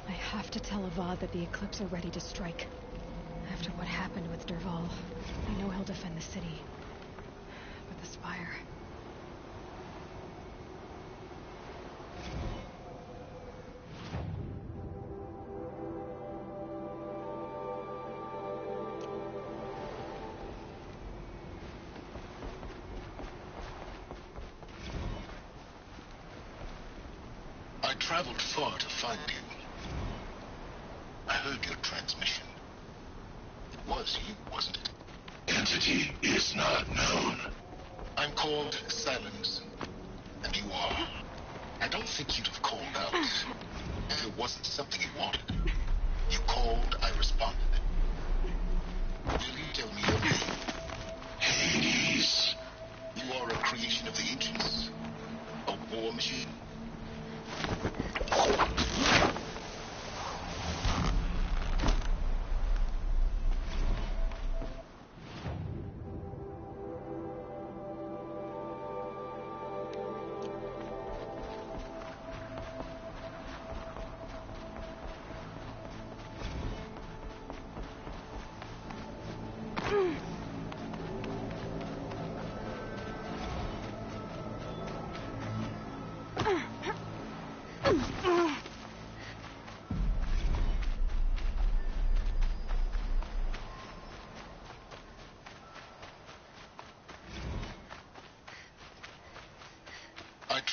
I have to tell Avad that the Eclipse are ready to strike. After what happened with Derval, I know he'll defend the city. But the Spire... I traveled far to find you. I heard your transmission. It was you, wasn't it? Entity is not known. I'm called Silence, and you are. I don't think you'd have called out if it wasn't something you wanted. You called, I responded. Will you tell me your name? Hades. You are a creation of the ancients. A war machine.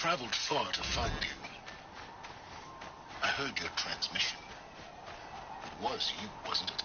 traveled far to find you. I heard your transmission. It was you, wasn't it?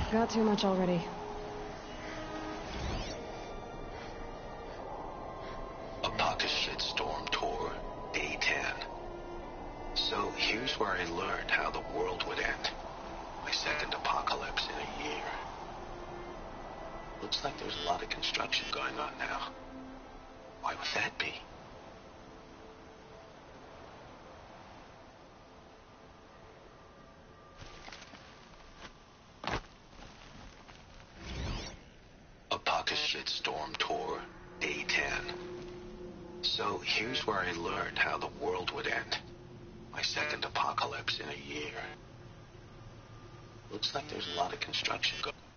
Got too much already. A pocket shitstorm tour, day 10. So here's where I learned how the world would end. My second apocalypse in a year. Looks like there's a lot of construction going on now. Why would that be? Shitstorm tour, day 10. So here's where I learned how the world would end. My second apocalypse in a year. Looks like there's a lot of construction going on.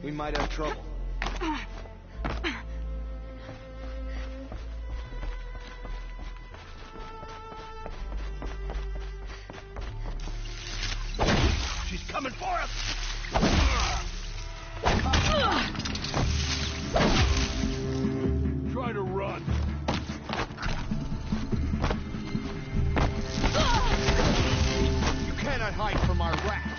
We might have trouble. She's coming for us! Try to run. You cannot hide from our wrath.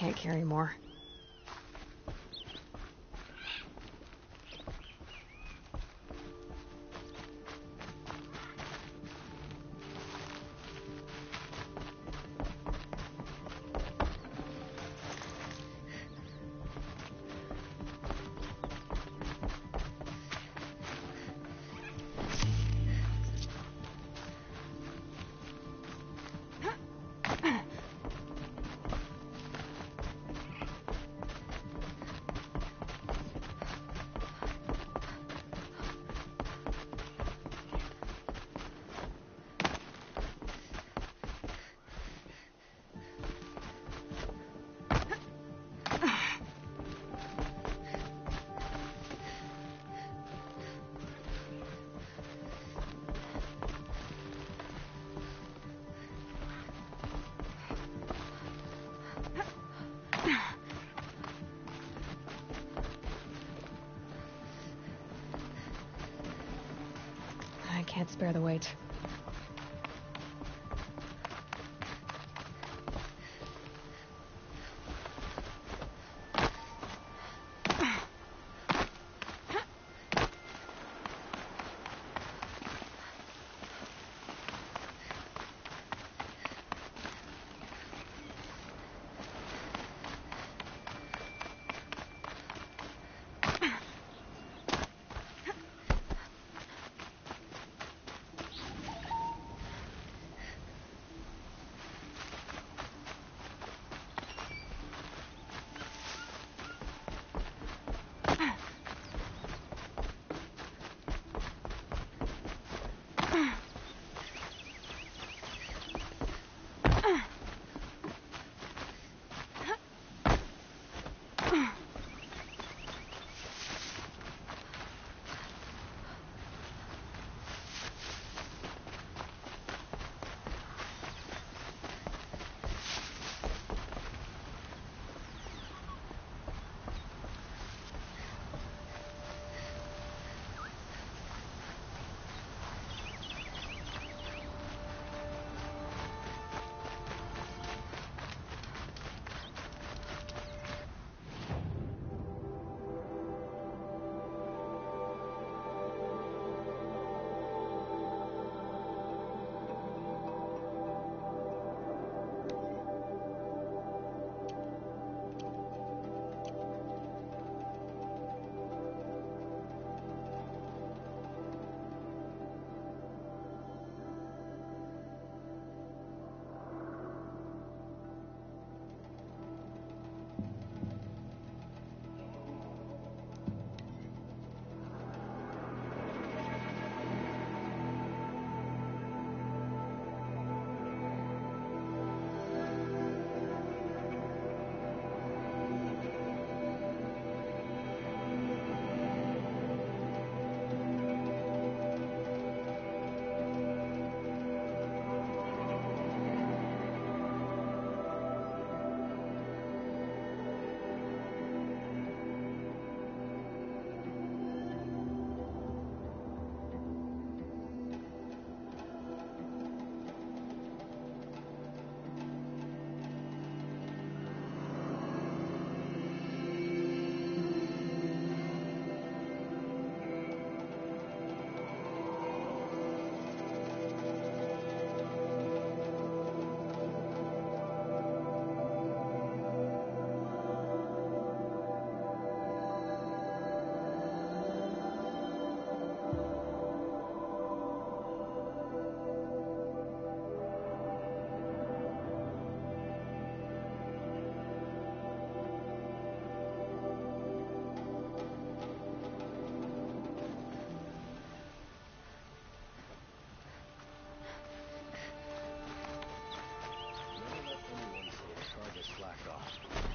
can't carry more. I can't spare the weight.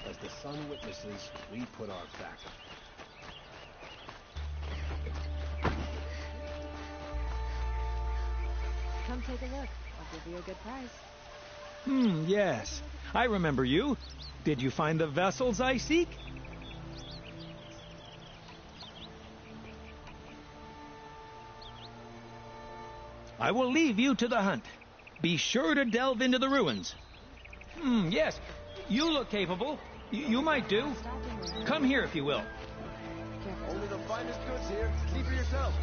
As the sun witnesses, we put our back up. Come take a look. I'll give you a good price. Yes. I remember you. Did you find the vessels I seek? I will leave you to the hunt. Be sure to delve into the ruins. Yes, you look capable. You might do. Come here if you will. Only the finest goods here. See for yourself.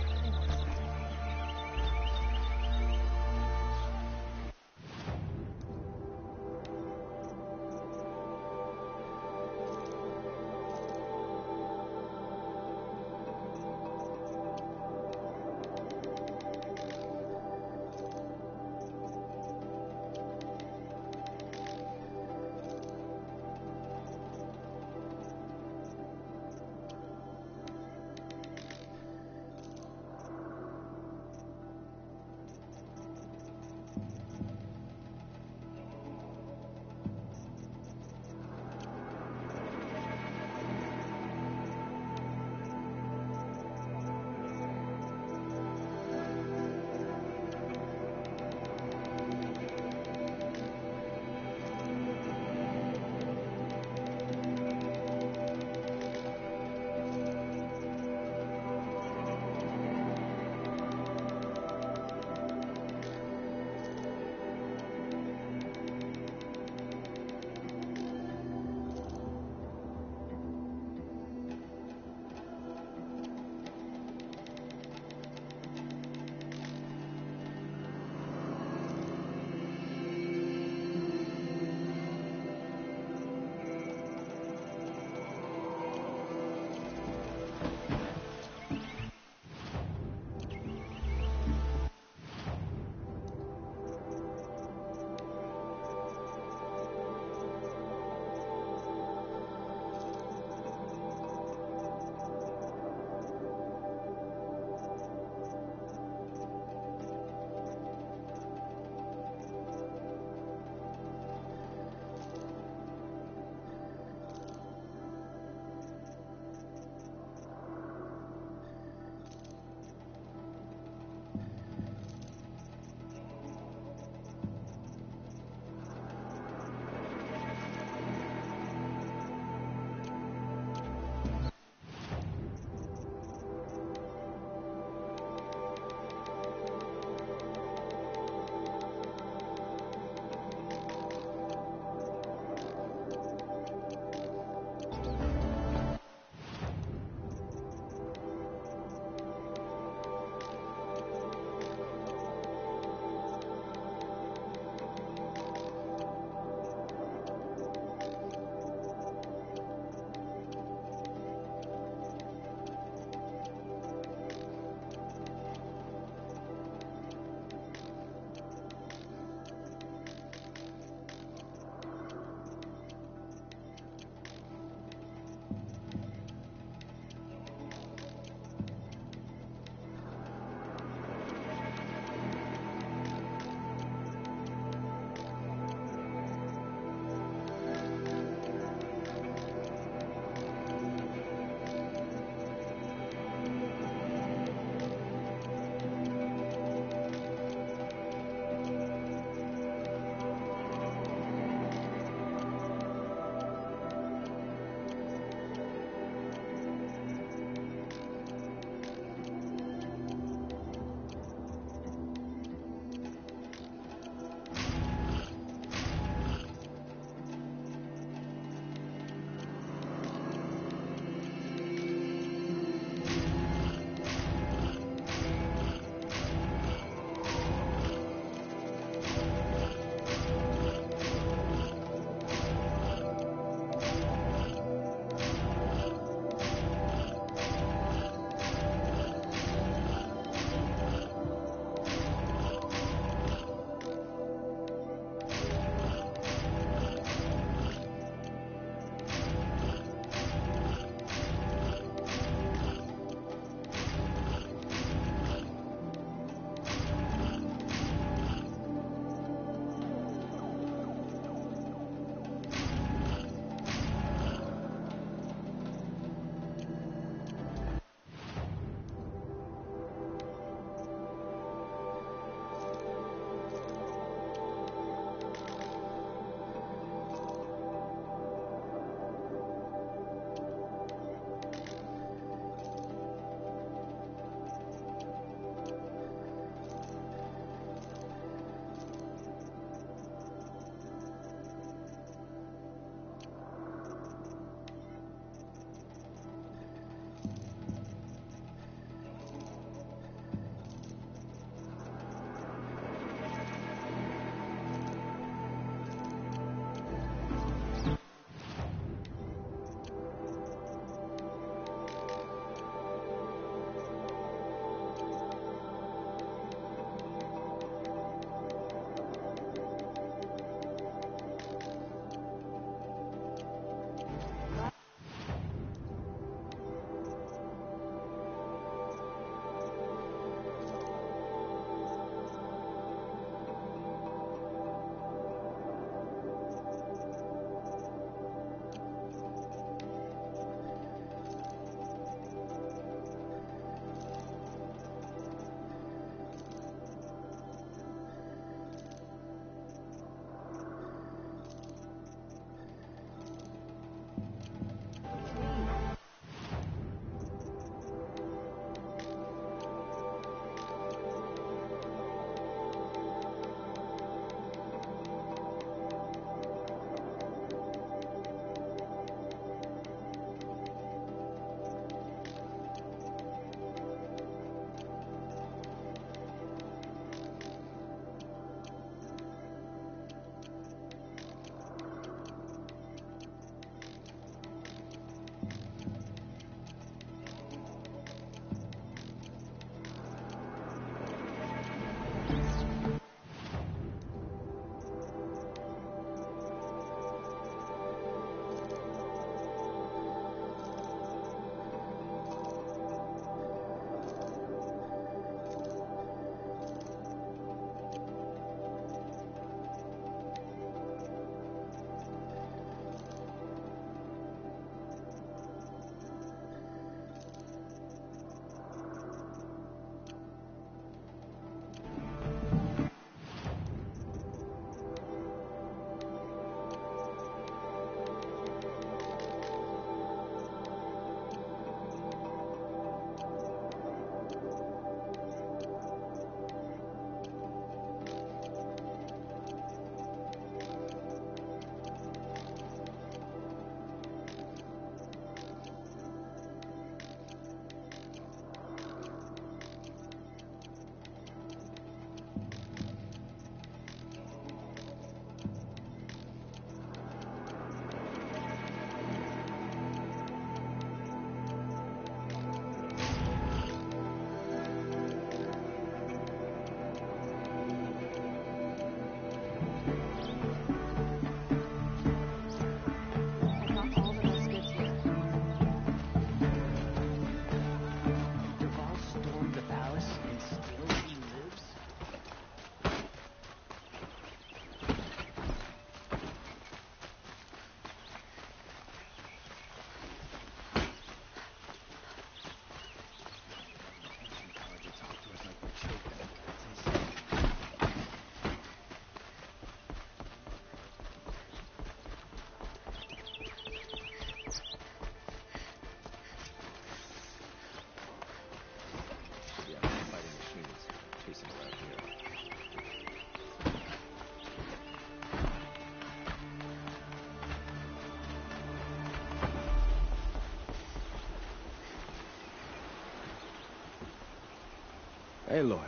Aloy,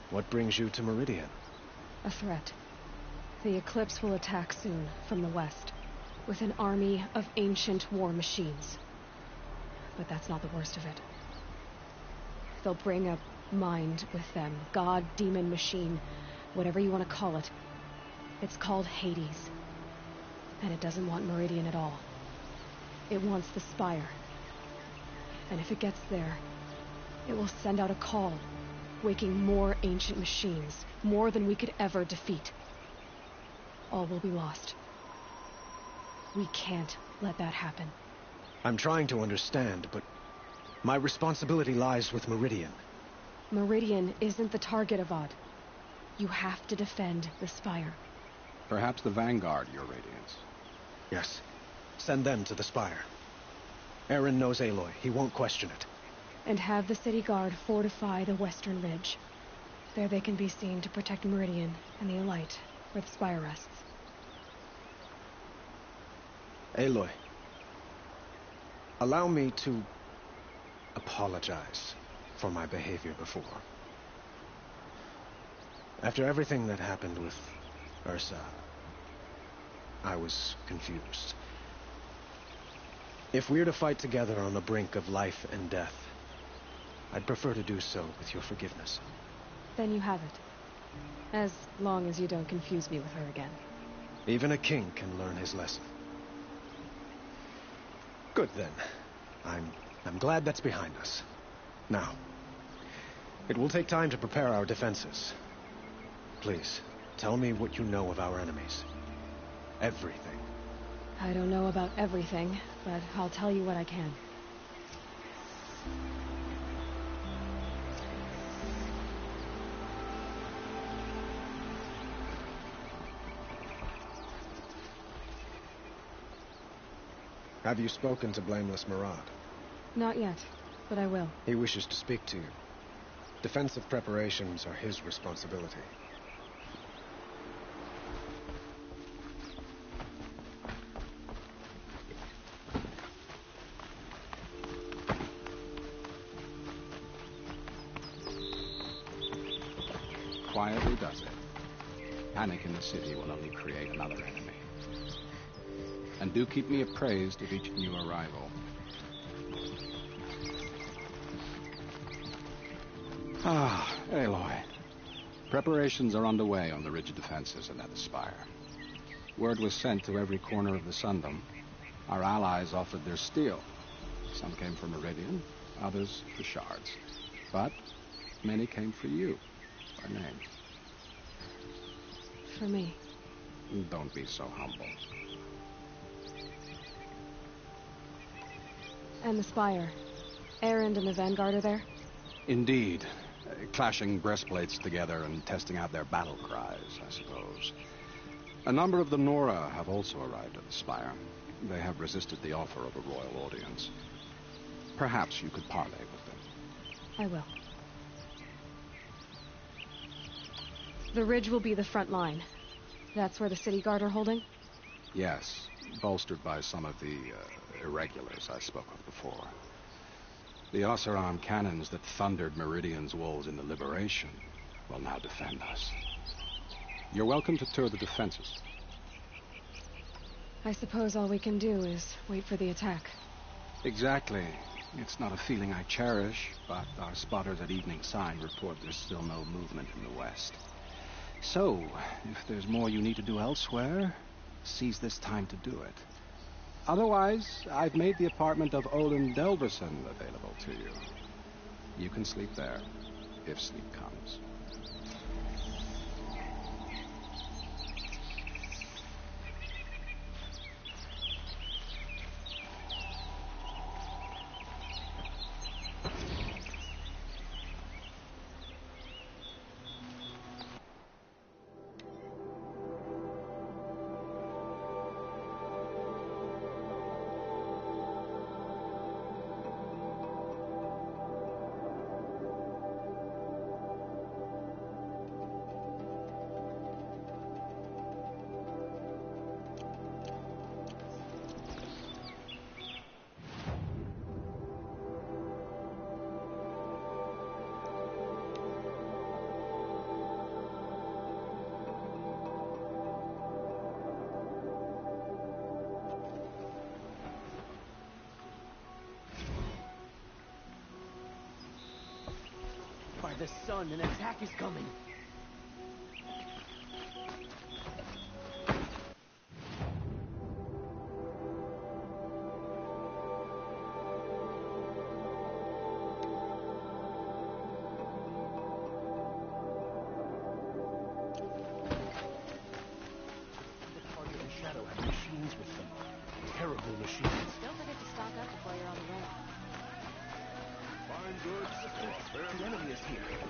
what brings you to Meridian? A threat. The Eclipse will attack soon, from the west, with an army of ancient war machines. But that's not the worst of it. They'll bring a mind with them. God, demon, machine, whatever you want to call it. It's called Hades. And it doesn't want Meridian at all. It wants the Spire. And if it gets there, it will send out a call, waking more ancient machines, more than we could ever defeat. All will be lost. We can't let that happen. I'm trying to understand, but my responsibility lies with Meridian. Meridian isn't the target, Avad. You have to defend the Spire. Perhaps the Vanguard, Your Radiance. Yes. Send them to the Spire. Aaron knows Aloy. He won't question it. And have the City Guard fortify the Western Ridge. There they can be seen to protect Meridian and the Elite, where the Spire rests. Aloy, allow me to apologize for my behavior before. After everything that happened with Ursa, I was confused. If we're to fight together on the brink of life and death, I'd prefer to do so with your forgiveness. Then you have it. As long as you don't confuse me with her again. Even a king can learn his lesson. Good then. I'm glad that's behind us. Now, it will take time to prepare our defenses. Please, tell me what you know of our enemies. Everything. I don't know about everything, but I'll tell you what I can. Have you spoken to Blameless Murad? Not yet, but I will. He wishes to speak to you. Defensive preparations are his responsibility. Quietly does it. Panic in the city will only create another enemy. And do keep me appraised of each new arrival. Ah, Aloy. Preparations are underway on the ridge defenses and at the Spire. Word was sent to every corner of the Sundom. Our allies offered their steel. Some came for Meridian, others for shards. But many came for you, by name. For me. Don't be so humble. And the Spire. Erend and the Vanguard are there? Indeed. Clashing breastplates together and testing out their battle cries, I suppose. A number of the Nora have also arrived at the Spire. They have resisted the offer of a royal audience. Perhaps you could parley with them. I will. The ridge will be the front line. That's where the City Guard are holding? Yes, bolstered by some of the irregulars I spoke of before. The Oseram cannons that thundered Meridian's walls in the Liberation will now defend us. You're welcome to tour the defenses. I suppose all we can do is wait for the attack. Exactly. It's not a feeling I cherish, but our spotters at Evening Sign report there's still no movement in the west. So, if there's more you need to do elsewhere, seize this time to do it. Otherwise, I've made the apartment of Olin Delverson available to you. You can sleep there, if sleep comes. By the sun, an attack is coming. Terrible machines. Don't forget to stock up before you're on the road. Fine goods. The enemy is here.